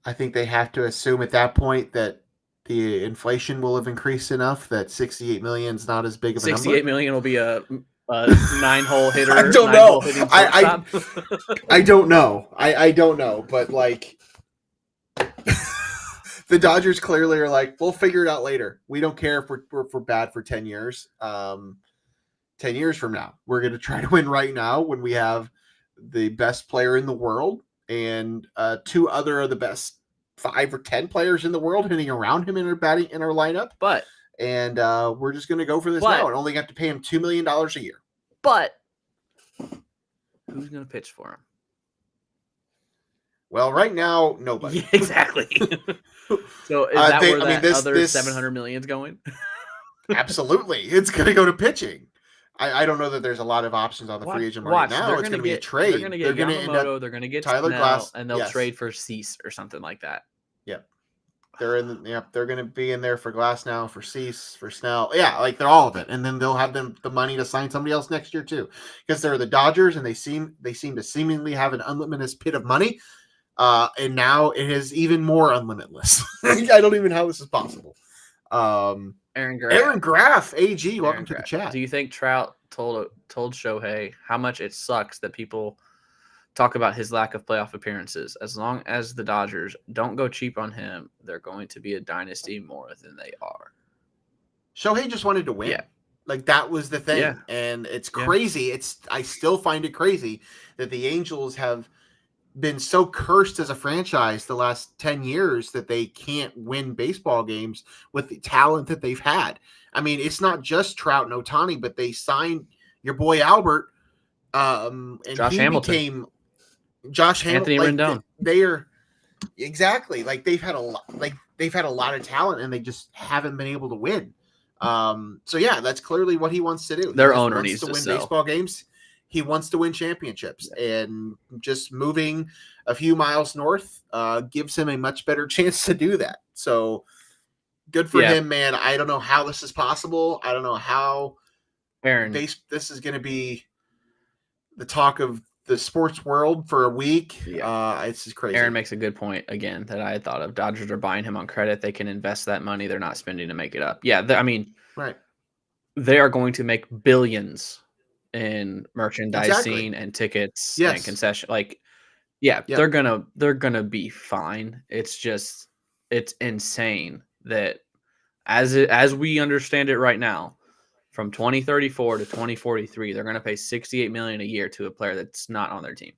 I think they have to assume at that point that the inflation will have increased enough that 68 million is not as big of a number. 68 million will be a 9-hole hitter. I don't know. I don't know. I don't know. But like the Dodgers clearly are like, we'll figure it out later. We don't care if we're bad for 10 years. 10 years from now, we're going to try to win right now when we have the best player in the world and two other of the best 5 or 10 players in the world hitting around him in our lineup. And we're just going to go for this now and only have to pay him $2 million a year. But who's going to pitch for him? Well, right now, nobody. Yeah, exactly. So is that where that other $700 million is going? Absolutely. It's going to go to pitching. I don't know that there's a lot of options on the free agent market now. It's going to be a trade. They're going to get Yamamoto. They're going to get Tyler Snell, Glass, and they'll trade for Cease or something like that. Yep. They're going to be in there for Glass now, for Cease, for Snell. Yeah, like they're all of it. And then they'll have the money to sign somebody else next year too. Because they're the Dodgers and they seem to seemingly have an unlimited pit of money. And now it is even more unlimitless. I don't even know how this is possible. Aaron Graff, AG, welcome to the chat. Do you think Trout told Shohei how much it sucks that people talk about his lack of playoff appearances? As long as the Dodgers don't go cheap on him, they're going to be a dynasty more than they are. Shohei just wanted to win. Yeah. Like that was the thing. Yeah. And it's crazy. I still find it crazy that the Angels have been so cursed as a franchise the last 10 years that they can't win baseball games with the talent that they've had. I mean, it's not just Trout and Ohtani, but they signed your boy Albert. And Josh Hamilton. Became Josh Hamilton. Anthony Rendon. They are exactly like they've had a lot of talent and they just haven't been able to win. So yeah, that's clearly what he wants to do. Their owner needs to win sell baseball games. He wants to win championships, and just moving a few miles north gives him a much better chance to do that. So good for him, man. I don't know how this is possible. I don't know how this is going to be the talk of the sports world for a week. It's just crazy. Aaron makes a good point again that I had thought of. Dodgers are buying him on credit. They can invest that money. They're not spending to make it up. Yeah, I mean, right. They are going to make billions in merchandising and tickets and concession. Like, they're gonna be fine. It's just it's insane that as we understand it right now, from 2034 to 2043, they're gonna pay $68 million a year to a player that's not on their team.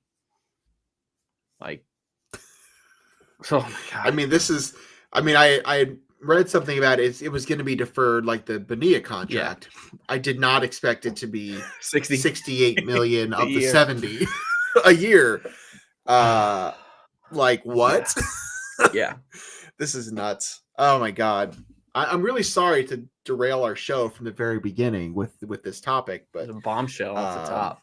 Like, oh my God. I mean, I read something about it. It was going to be deferred, like the Bonilla contract. Yeah. I did not expect it to be 68 million of the 70 a year. Like what? Yeah. This is nuts. Oh my God. I'm really sorry to derail our show from the very beginning with this topic, but the bombshell off the top.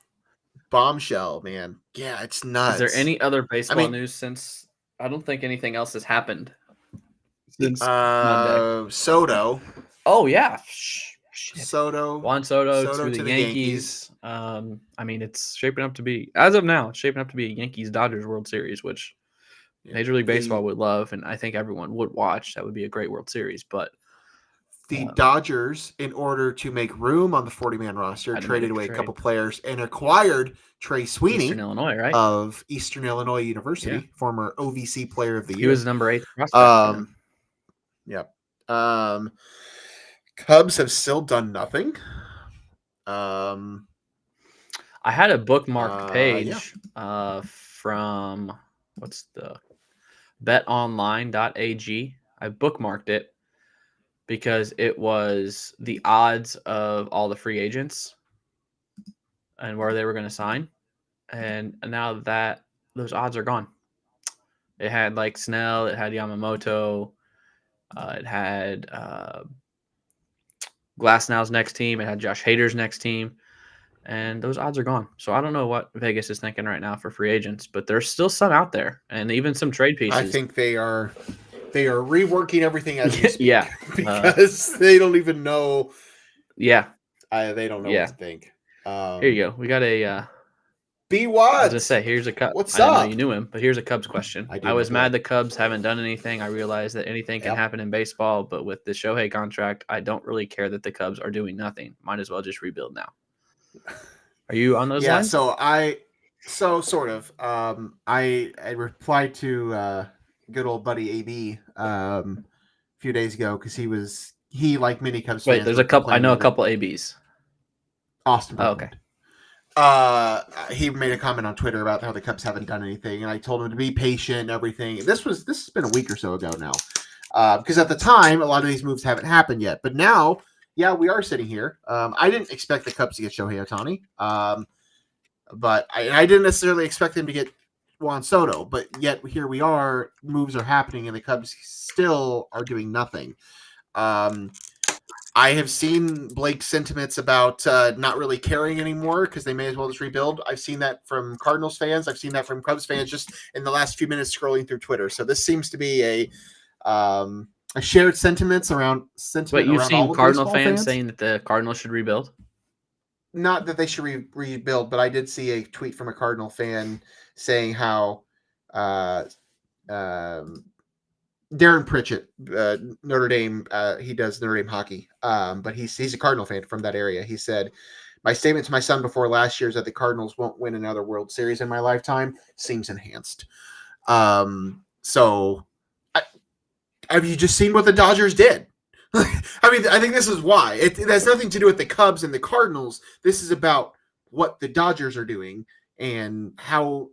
Bombshell, man. Yeah, it's nuts. Is there any other baseball news since? I don't think anything else has happened since Monday. Soto. Oh yeah, Juan Soto to the Yankees. I mean, it's shaping up to be, as of now, a Yankees-Dodgers World Series, which Major League Baseball would love, and I think everyone would watch. That would be a great World Series, but the Dodgers, in order to make room on the 40-man roster, traded away a couple players and acquired Trey Sweeney, Eastern Illinois, right? Of Eastern Illinois University, former OVC Player of the Year. He was number 8 prospect. Cubs have still done nothing. I had a bookmarked page from what's the betonline.ag. I bookmarked it because it was the odds of all the free agents and where they were going to sign. And now that those odds are gone. It had like Snell, it had Yamamoto, it had Glasnow's next team, it had Josh Hader's next team, and those odds are gone. So I don't know what Vegas is thinking right now for free agents, but there's still some out there, and even some trade pieces. I think they are reworking everything as we speak. Because they don't even know. Yeah. They don't know what to think. Here you go. We got a B. Watts. I was gonna say, here's a Cubs. What's up? I up? know you knew him, but here's a Cubs question. I was mad the Cubs haven't done anything. I realize that anything can happen in baseball, but with the Shohei contract, I don't really care that the Cubs are doing nothing. Might as well just rebuild now. Are you on those lines? So sort of. I replied to good old buddy AB a few days ago because he like many Cubs fans. Wait, there's a couple. I know a couple ABs. Austin. Oh, okay. He made a comment on Twitter about how the Cubs haven't done anything, and I told him to be patient and everything. This has been a week or so ago now, because at the time a lot of these moves haven't happened yet, but now, we are sitting here. I didn't expect the Cubs to get Shohei Ohtani, but I didn't necessarily expect them to get Juan Soto, but yet here we are. Moves are happening, and the Cubs still are doing nothing. I have seen Blake's sentiments about not really caring anymore because they may as well just rebuild. I've seen that from Cardinals fans. I've seen that from Cubs fans just in the last few minutes scrolling through Twitter. So this seems to be a shared sentiments around. But you've seen Cardinal fans saying that the Cardinals should rebuild? Not that they should rebuild, but I did see a tweet from a Cardinal fan saying how Darren Pritchett, Notre Dame, he does Notre Dame hockey, but he's a Cardinal fan from that area. He said, "My statement to my son before last year is that the Cardinals won't win another World Series in my lifetime. Seems enhanced." So, have you just seen what the Dodgers did? I mean, I think this is why. It has nothing to do with the Cubs and the Cardinals. This is about what the Dodgers are doing and how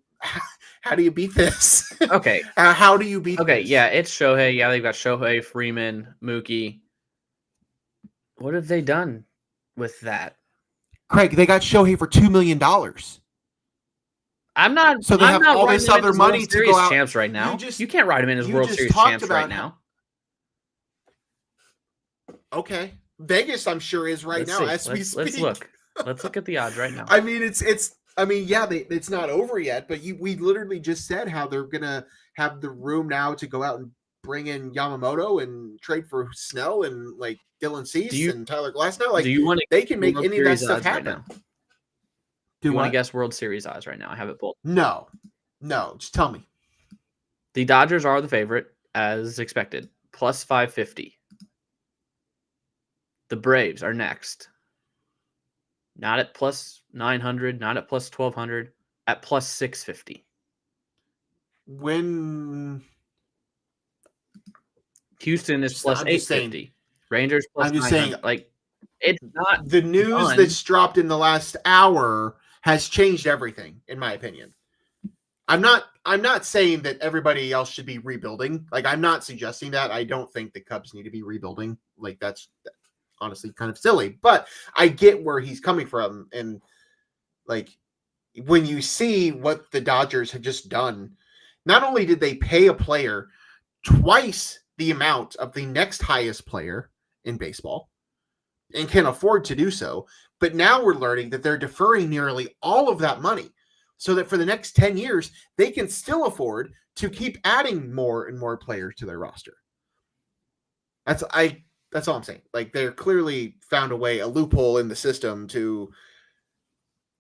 do you beat this? Okay. How do you beat this? Okay, yeah, it's Shohei. Yeah, they've got Shohei, Freeman, Mookie. What have they done with that? Craig, they got Shohei for $2 million. I'm not. So they have all this other money to go out. Champs right now. You can't write him in as World Series champs right now. Okay, Vegas, I'm sure is right now as we speak. Let's look. Let's look at the odds right now. I mean, it's I mean, yeah, it's not over yet, but we literally just said how they're gonna have the room now to go out and bring in Yamamoto and trade for Snell and like Dylan Cease and Tyler Glasnow. Like, do you want to they can make World any of that Series stuff odds right happen. now? Do you want to what? guess World Series odds right now? I have it pulled. No, just tell me. The Dodgers are the favorite, as expected, plus 550. The Braves are next. Not at plus 900, not at plus 1200, at plus 650. When Houston is plus 850. Rangers plus I'm just 900. saying, like, it's not the news done. that's dropped in the last hour has changed everything, in my opinion. I'm not saying that everybody else should be rebuilding. Like, I'm not suggesting that. I don't think the Cubs need to be rebuilding. Like, that's honestly kind of silly. But I get where he's coming from. And, like, when you see what the Dodgers have just done, not only did they pay a player twice the amount of the next highest player in baseball and can afford to do so, but now we're learning that they're deferring nearly all of that money so that for the next 10 years, they can still afford to keep adding more and more players to their roster. That's all I'm saying. Like, they're clearly found a loophole in the system to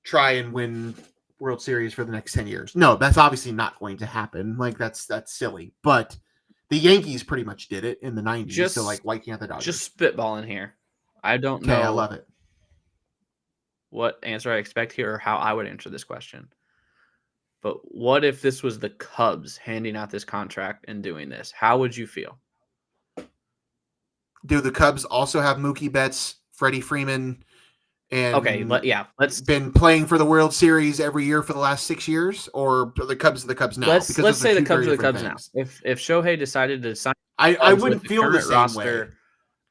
try and win World Series for the next 10 years. No, that's obviously not going to happen. Like, that's silly. But the Yankees pretty much did it in the 90s. So, like, why can't the Dodgers? Just spitballing here. I don't know. Okay, I love it. What answer I expect here or how I would answer this question. But what if this was the Cubs handing out this contract and doing this? How would you feel? Do the Cubs also have Mookie Betts, Freddie Freeman, and let's been playing for the World Series every year for the last 6 years, or the Cubs are the Cubs now? Let's say the Cubs are the Cubs now. If Shohei decided to sign, I wouldn't feel the same roster way.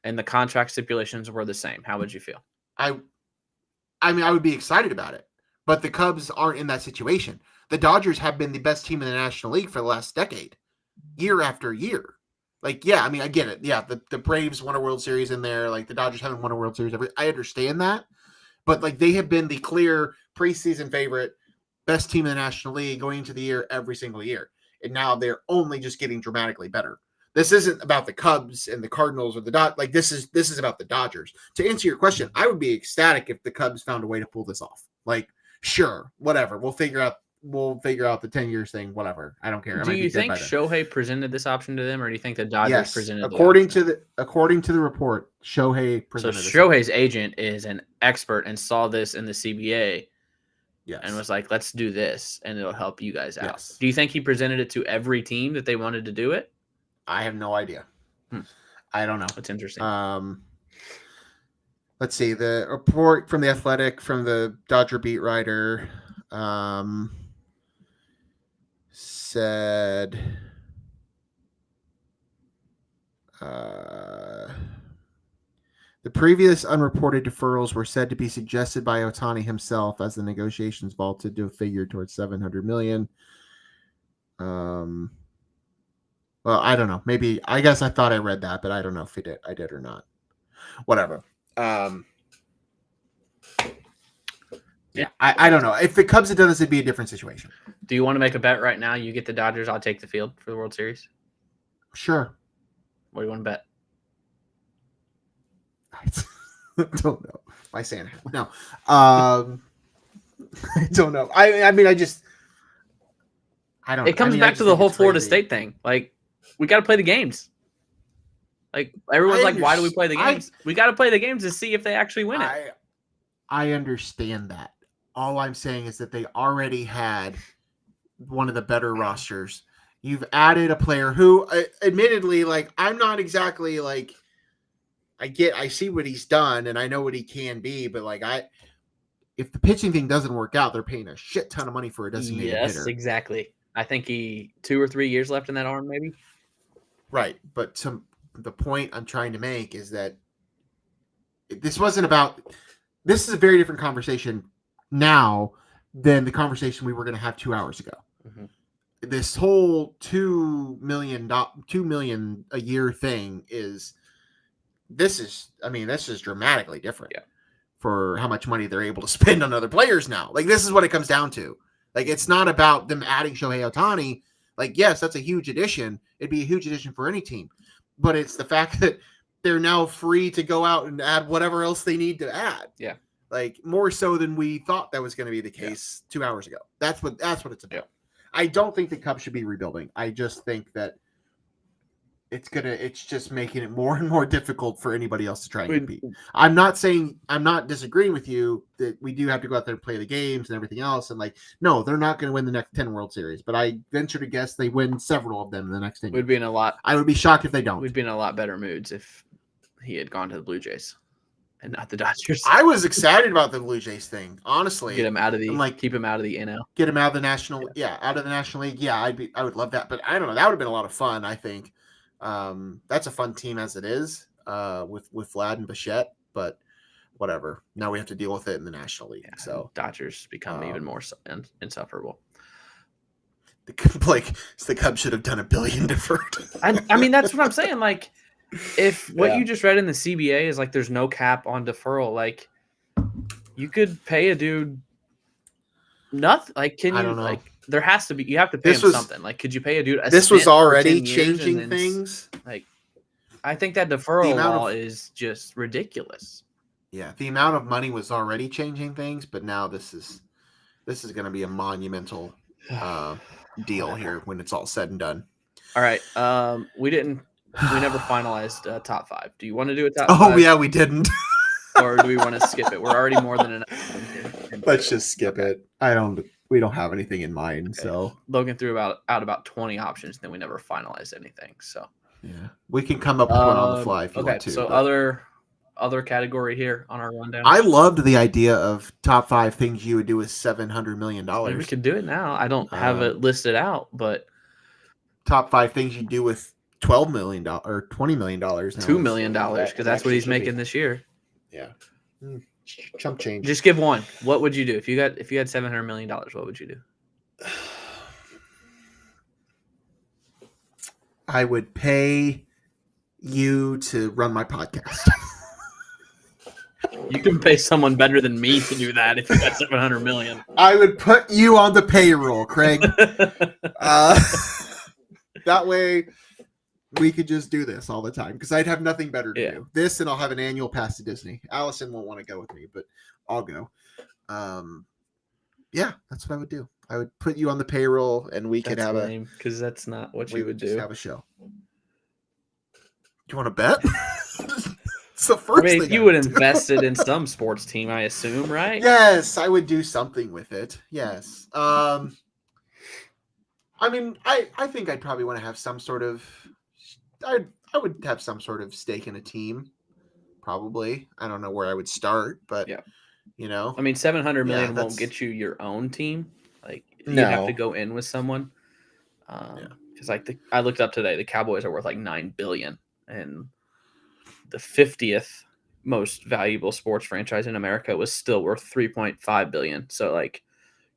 And the contract stipulations were the same. How would you feel? I mean, I would be excited about it, but the Cubs aren't in that situation. The Dodgers have been the best team in the National League for the last decade, year after year. Like, yeah, I mean, I get it. Yeah, the Braves won a World Series in there. Like, the Dodgers haven't won a World Series I understand that. But, like, they have been the clear preseason favorite, best team in the National League going into the year every single year. And now they're only just getting dramatically better. This isn't about the Cubs and the Cardinals or the Dodgers. Like, this is about the Dodgers. To answer your question, I would be ecstatic if the Cubs found a way to pull this off. Like, sure, whatever. We'll figure out the 10 years thing, whatever. I don't care. Do you think Shohei presented this option to them, or do you think the Dodgers presented it? According to the report, Shohei presented it. So Shohei's agent is an expert and saw this in the CBA. Yes. And was like, let's do this, and it'll help you guys out. Yes. Do you think he presented it to every team that they wanted to do it? I have no idea. I don't know. That's interesting. Let's see. The report from The Athletic, from the Dodger beat writer, said the previous unreported deferrals were said to be suggested by Ohtani himself as the negotiations vaulted to a figure towards $700 million. Well, I don't know. Maybe, I guess I thought I read that, but I don't know if I did or not. Whatever. Yeah, I don't know. If the Cubs had done this, it'd be a different situation. Do you want to make a bet right now? You get the Dodgers, I'll take the field for the World Series. Sure. What do you want to bet? I don't know. My Santa. No. I don't know. I mean, I don't know. It comes back to the whole Florida State thing. Like, we got to play the games. Like, everyone's like, why do we play the games? We got to play the games to see if they actually win it. I understand that. All I'm saying is that they already had one of the better rosters. You've added a player who, admittedly, like, I'm not exactly like, I see what he's done and I know what he can be, but like, if the pitching thing doesn't work out, they're paying a shit ton of money for a designated hitter. Yes, exactly. I think 2 or 3 years left in that arm, maybe. Right, but the point I'm trying to make is that this wasn't about. This is a very different conversation now than the conversation we were going to have 2 hours ago. Mm-hmm. This whole $2 million a year thing is. This is dramatically different. Yeah. for how much money they're able to spend on other players now. Like, this is what it comes down to. Like, it's not about them adding Shohei Ohtani. Like, yes, that's a huge addition. It'd be a huge addition for any team. But it's the fact that they're now free to go out and add whatever else they need to add. Yeah. Like, more so than we thought that was going to be the case 2 hours ago. That's what it's about. Yeah. I don't think the Cubs should be rebuilding. I just think that it's just making it more and more difficult for anybody else to try and compete. I'm not disagreeing with you that we do have to go out there and play the games and everything else. And like, no, they're not going to win the next 10 World Series, but I venture to guess they win several of them in the next 10 years. I would be shocked if they don't. We'd be in a lot better moods if he had gone to the Blue Jays and not the Dodgers. I was excited about the Blue Jays thing, honestly. Get him out of keep him out of the NL. Get him out of the National, out of the National League. Yeah, I would love that, but I don't know. That would have been a lot of fun, I think. That's a fun team as it is, with Vlad and Bichette, but whatever. Now we have to deal with it in the National League. Yeah, so Dodgers become even more insufferable. The Cubs should have done $1 billion deferred. I mean, that's what I'm saying. Like, if what you just read in the CBA is like, there's no cap on deferral, like you could pay a dude nothing. Like, can you like? There has to be. You have to pay him something. Like, could you pay a dude? This was already changing things. Like, I think that deferral law is just ridiculous. Yeah, the amount of money was already changing things, but now this is going to be a monumental deal here when it's all said and done. All right, we never finalized top 5. Do you want to do a top? Oh 5? Yeah, we didn't. Or do we want to skip it? We're already more than enough. Let's just skip it. We don't have anything in mind. Okay. So Logan threw about 20 options, and then we never finalized anything. So yeah, we can come up with one on the fly if you want to. So other category here on our rundown. I loved the idea of top 5 things you would do with $700 million. We could do it now. I don't have it listed out, but top 5 things you do with $12 million or $20 million. $2 million, because that's what he's making this year. Yeah. Chump change. Just give one. What would you do if you had $700 million? What would you do? I would pay you to run my podcast. You can pay someone better than me to do that if you got $700 million. I would put you on the payroll, Craig. That way we could just do this all the time because I'd have nothing better to do. This, and I'll have an annual pass to Disney. Allison won't want to go with me, but I'll go. Yeah, that's what I would do. I would put you on the payroll, and we could have because that's not what you would do. Have a show. Do you want to bet? It's the first thing you would invest it in some sports team, I assume, right? Yes, I would do something with it. Yes. I mean, I think I'd probably want to have some sort of. I would have some sort of stake in a team, probably. I don't know where I would start, but you know, I mean, $700 million won't get you your own team. Like, you have to go in with someone. Because I looked up today, the Cowboys are worth like $9 billion, and the 50th most valuable sports franchise in America was still worth $3.5 billion. So like,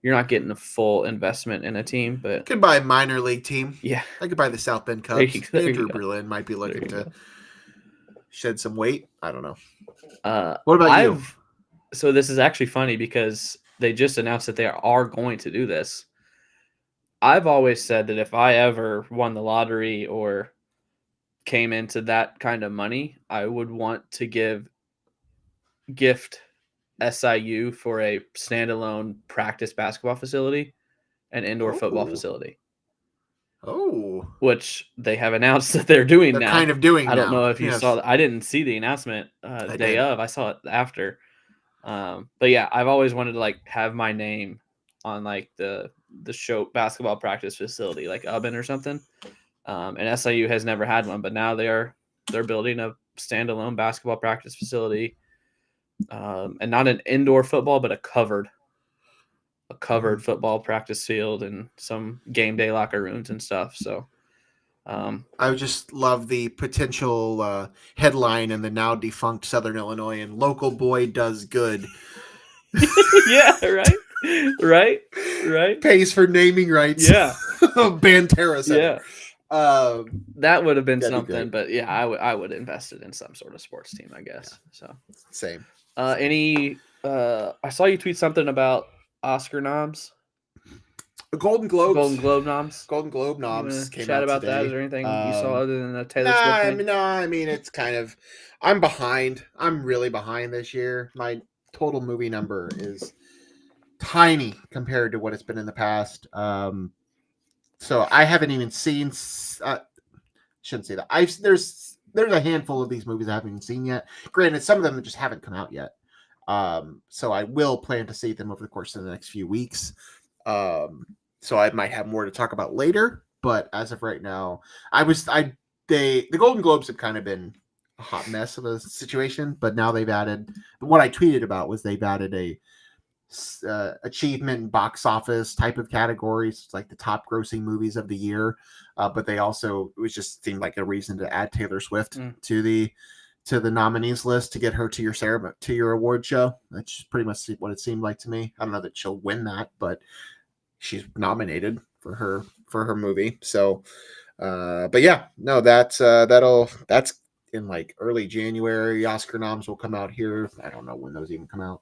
you're not getting a full investment in a team, but you could buy a minor league team. Yeah, I could buy the South Bend Cubs. Andrew Berlin might be looking to shed some weight. I don't know. What about you? So this is actually funny because they just announced that they are going to do this. I've always said that if I ever won the lottery or came into that kind of money, I would want to gift SIU for a standalone practice basketball facility and indoor football facility. Oh, which they have announced that they're doing now. Kind of doing. I don't know if you saw. I didn't see the announcement the day of. I saw it after. But yeah, I've always wanted to like have my name on like the show basketball practice facility, like Ubben or something. And SIU has never had one, but now they're building a standalone basketball practice facility. And not an indoor football, but a covered football practice field and some game day locker rooms and stuff. So I would just love the potential headline in the now defunct Southern Illinoisan: "Local boy does good." Yeah, right. Pays for naming rights. Yeah. Banterra Center. That would have been That'd be something, great. but yeah, I would invest it in some sort of sports team, I guess. So Same. I saw you tweet something about Oscar noms, Golden Globes. Golden Globe noms. Golden Globe You noms wanna came chat out about today. that? Is there anything you saw other than a Taylor Nah, Swift win? I mean, it's kind of. I'm behind. I'm really behind this year. My total movie number is tiny compared to what it's been in the past. So I haven't even seen. Shouldn't say that. There's a handful of these movies I haven't even seen yet. Granted, some of them just haven't come out yet. So I will plan to see them over the course of the next few weeks. So I might have more to talk about later. But as of right now, the Golden Globes have kind of been a hot mess of a situation. But now they've added what I tweeted about was they've added a achievement and box office type of categories, like the top grossing movies of the year. But they also, it was just seemed like a reason to add Taylor Swift to the nominees list to get her to your award show. That's pretty much what it seemed like to me. I don't know that she'll win that, but she's nominated for her movie. So, but yeah, no, that's in like early January. Oscar noms will come out here. I don't know when those even come out,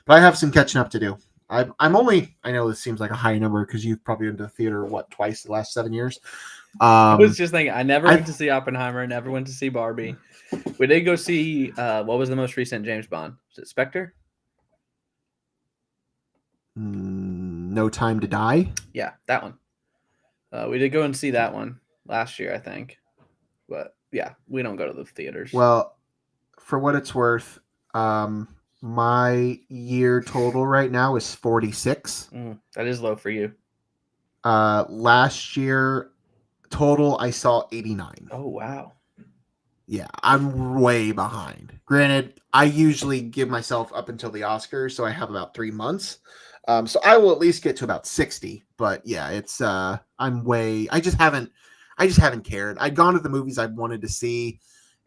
but I have some catching up to do. I know this seems like a high number because you've probably been to the theater twice the last 7 years. I was just thinking, I never went to see Oppenheimer, never went to see Barbie. We did go see what was the most recent James Bond? Was it Spectre? No Time to Die. Yeah, that one. We did go and see that one last year, I think. But yeah, we don't go to the theaters. Well, for what it's worth, my year total right now is 46. That is low for you. Last year total, I saw 89. Oh, wow. Yeah, I'm way behind. Granted, I usually give myself up until the Oscars, so I have about 3 months. So I will at least get to about 60. But yeah, it's I'm way. I just haven't cared. I'd gone to the movies I wanted to see,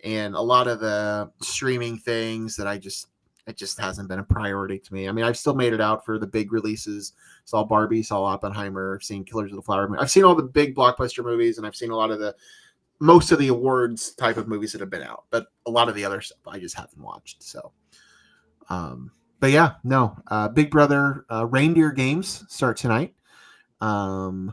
and a lot of the streaming things that it just hasn't been a priority to me. I mean, I've still made it out for the big releases. Saw Barbie, saw Oppenheimer, seen Killers of the Flower Moon. I've seen all the big blockbuster movies, and I've seen a lot of most of the awards type of movies that have been out. But a lot of the other stuff I just haven't watched. So, but yeah, no. Big Brother Reindeer Games start tonight. You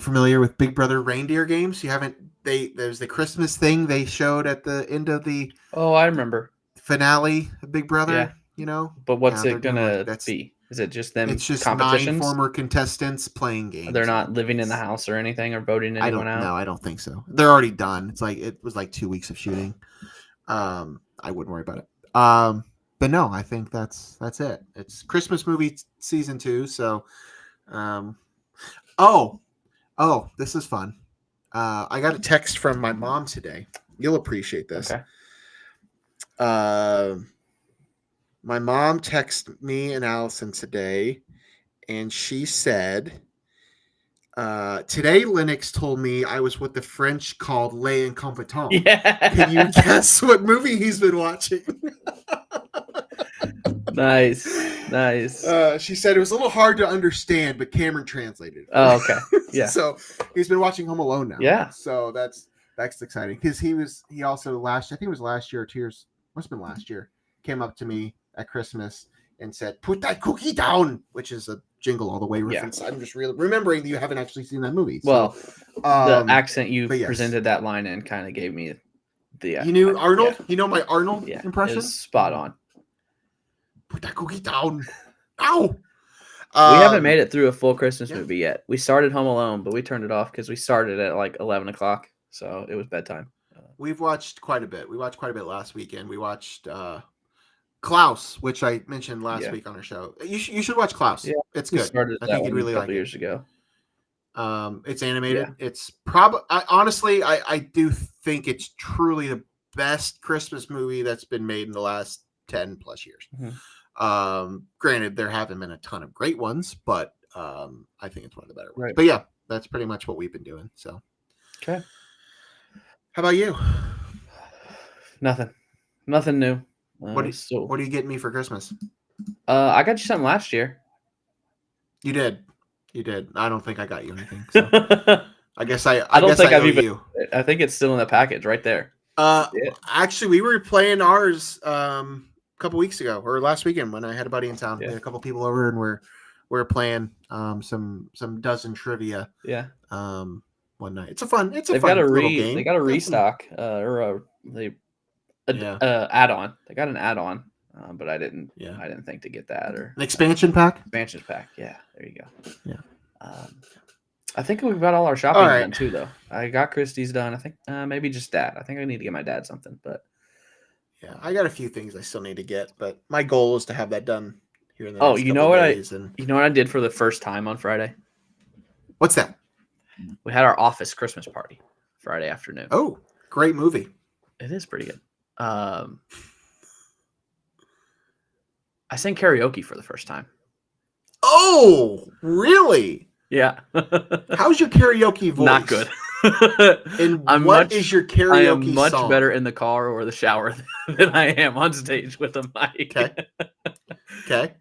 familiar with Big Brother Reindeer Games? You haven't? There's the Christmas thing they showed at the end of the. Oh, I remember. Finale of Big Brother. Yeah. You know. But what's it gonna be? Is it just them? It's just competitions? 9 former contestants playing games. They're not living in the house or anything or voting anyone out. No, I don't think so. They're already done. It was like 2 weeks of shooting. I wouldn't worry about it. But no, I think that's it. It's Christmas movie season 2. So, oh, this is fun. I got a text from my mom today. You'll appreciate this. Okay. My mom texted me and Allison today, and she said, today Lennox told me I was what the French called "les incompetents." Yeah. Can you guess what movie he's been watching? Nice. She said it was a little hard to understand, but Cameron translated. Oh, okay. Yeah. So he's been watching Home Alone now. Yeah. So that's exciting because he also I think it was last year or 2 years, must have been last year, came up to me at Christmas and said, "Put that cookie down," which is a Jingle All the Way reference. Yeah. I'm just really remembering that you haven't actually seen that movie. Well, the accent you presented that line in kind of gave me the. You knew Arnold? Yeah. You know my Arnold impression? It was spot on. Put that cookie down. Ow! We haven't made it through a full Christmas movie yet. We started Home Alone, but we turned it off because we started at like 11 o'clock. So it was bedtime. We've watched quite a bit. We watched quite a bit last weekend. We watched Klaus, which I mentioned last week on our show. You should watch Klaus. Yeah, it's good. I think you'd really like it. Years ago. It's animated. Yeah. It's probably honestly, I do think it's truly the best Christmas movie that's been made in the last 10 plus years. Mm-hmm. Granted, there haven't been a ton of great ones, but I think it's one of the better ones. Right. But yeah, that's pretty much what we've been doing. So, okay. How about you? Nothing new. What are you getting me for Christmas? I got you something last year. You did. I don't think I got you anything. So. I guess I don't guess think I I've owe even. you. I think it's still in the package right there. Actually, we were playing ours a couple weeks ago or last weekend when I had a buddy in town. Yeah. We had a couple people over and we're playing some dozen trivia. Yeah. One night. It's a fun They've fun got a little game. They got a restock add-on. They got an add-on, but I didn't think to get that or an expansion pack. Expansion pack. Yeah, there you go. Yeah. I think we've got all our shopping done too, though. I got Christie's done. I think maybe just Dad. I think I need to get my dad something, but yeah, I got a few things I still need to get, but my goal is to have that done here in the next next you know what you know what I did for the first time on Friday? What's that? We had our office Christmas party Friday afternoon. Oh, great movie. It is pretty good. I sang karaoke for the first time. Oh, really? Yeah. How's your karaoke voice? Not good. And what is your karaoke I am much song? better in the car or the shower than I am on stage with a mic. Okay.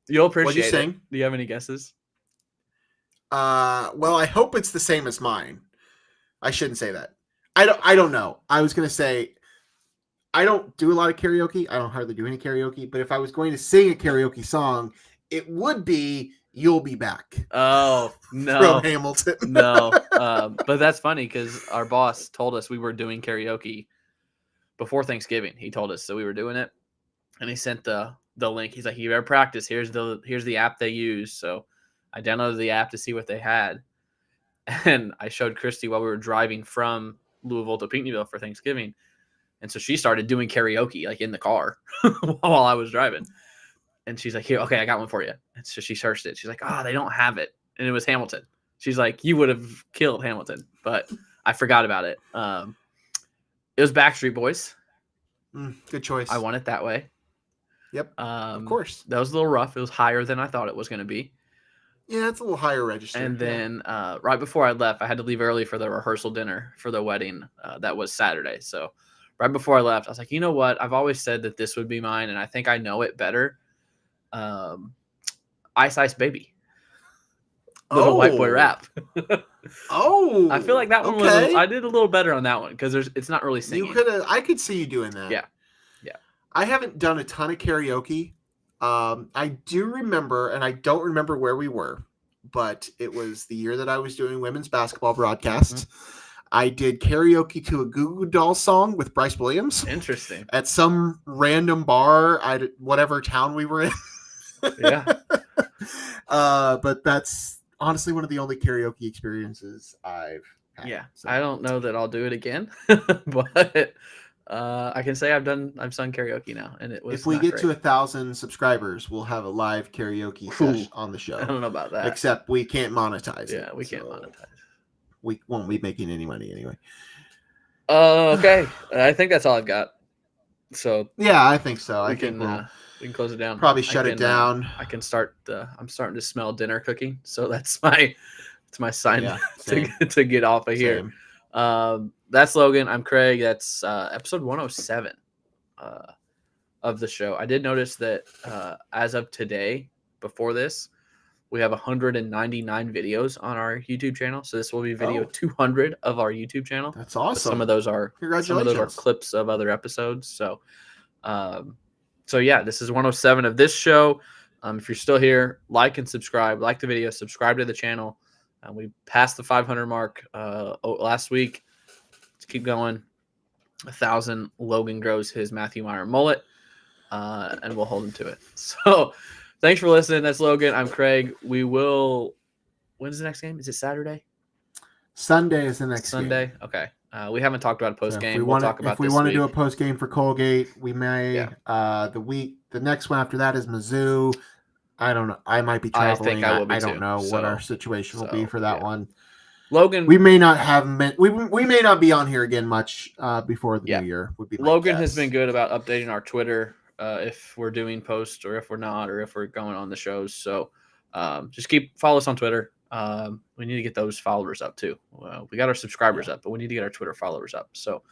You'll appreciate What'd you it. sing? Do you have any guesses? Well, I hope it's the same as mine. I shouldn't say that. I don't know. I was gonna say I don't do a lot of karaoke. I don't hardly do any karaoke. But if I was going to sing a karaoke song, it would be "You'll Be Back." Oh no, from Hamilton. No, but that's funny because our boss told us we were doing karaoke before Thanksgiving. He told us so we were doing it, and he sent the link. He's like, "You better practice. Here's the app they use." So I downloaded the app to see what they had, and I showed Christy while we were driving from Louisville to Pinckneyville for Thanksgiving. And so she started doing karaoke like in the car while I was driving. And she's like, "Here, okay, I got one for you." And so she searched it. She's like, "Oh, they don't have it." And it was Hamilton. She's like, "You would have killed Hamilton," but I forgot about it. It was Backstreet Boys. Good choice. I won it that way. Yep. Of course. That was a little rough. It was higher than I thought it was going to be. Yeah, it's a little higher register. And then right before I left, I had to leave early for the rehearsal dinner for the wedding. That was Saturday. So right before I left, I was like, you know what? I've always said that this would be mine, and I think I know it better. Ice Ice Baby. Little White Boy Rap. I feel like that one was. I did a little better on that one because it's not really singing. I could see you doing that. Yeah. I haven't done a ton of karaoke. I do remember, and I don't remember where we were, but it was the year that I was doing women's basketball broadcasts. Mm-hmm. I did karaoke to a Goo Goo Dolls song with Bryce Williams. Interesting. At some random bar at whatever town we were in. Yeah. But that's honestly one of the only karaoke experiences I've had. Yeah. So. I don't know that I'll do it again, but I can say I've sung karaoke now, and it was. If we get to 1,000 subscribers, we'll have a live karaoke session on the show. I don't know about that. Except we can't monetize it. Yeah, we can't monetize. We won't be making any money anyway. Okay, I think that's all I've got. So yeah, I think so. We can close it down. Probably shut it down. I can start. I'm starting to smell dinner cooking, so that's my sign to get off of here. That's Logan. I'm Craig. That's episode 107 of the show. I did notice that as of today, before this, we have 199 videos on our YouTube channel. So this will be video 200 of our YouTube channel. That's awesome. But some of those are clips of other episodes. So, yeah, this is 107 of this show. If you're still here, like and subscribe. Like the video, subscribe to the channel. We passed the 500 mark last week. Let's keep going. 1,000. Logan grows his Matthew Meyer mullet, and we'll hold him to it. So. Thanks for listening. That's Logan. I'm Craig. When's the next game? Is it Saturday? Sunday is the next Sunday. Game. Okay. We haven't talked about a post game. We'll talk about if we want to do a post game for Colgate, we may. Yeah. The next one after that is Mizzou. I don't know. I might be traveling. I think I will be I don't know what our situation will be for that one. Logan, we may not have we may not be on here again much before the new year. Would be Logan has been good about updating our Twitter. If we're doing posts or if we're not, or if we're going on the shows. So just follow us on Twitter. We need to get those followers up too. We got our subscribers up, but we need to get our Twitter followers up. So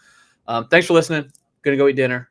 thanks for listening. Going to go eat dinner.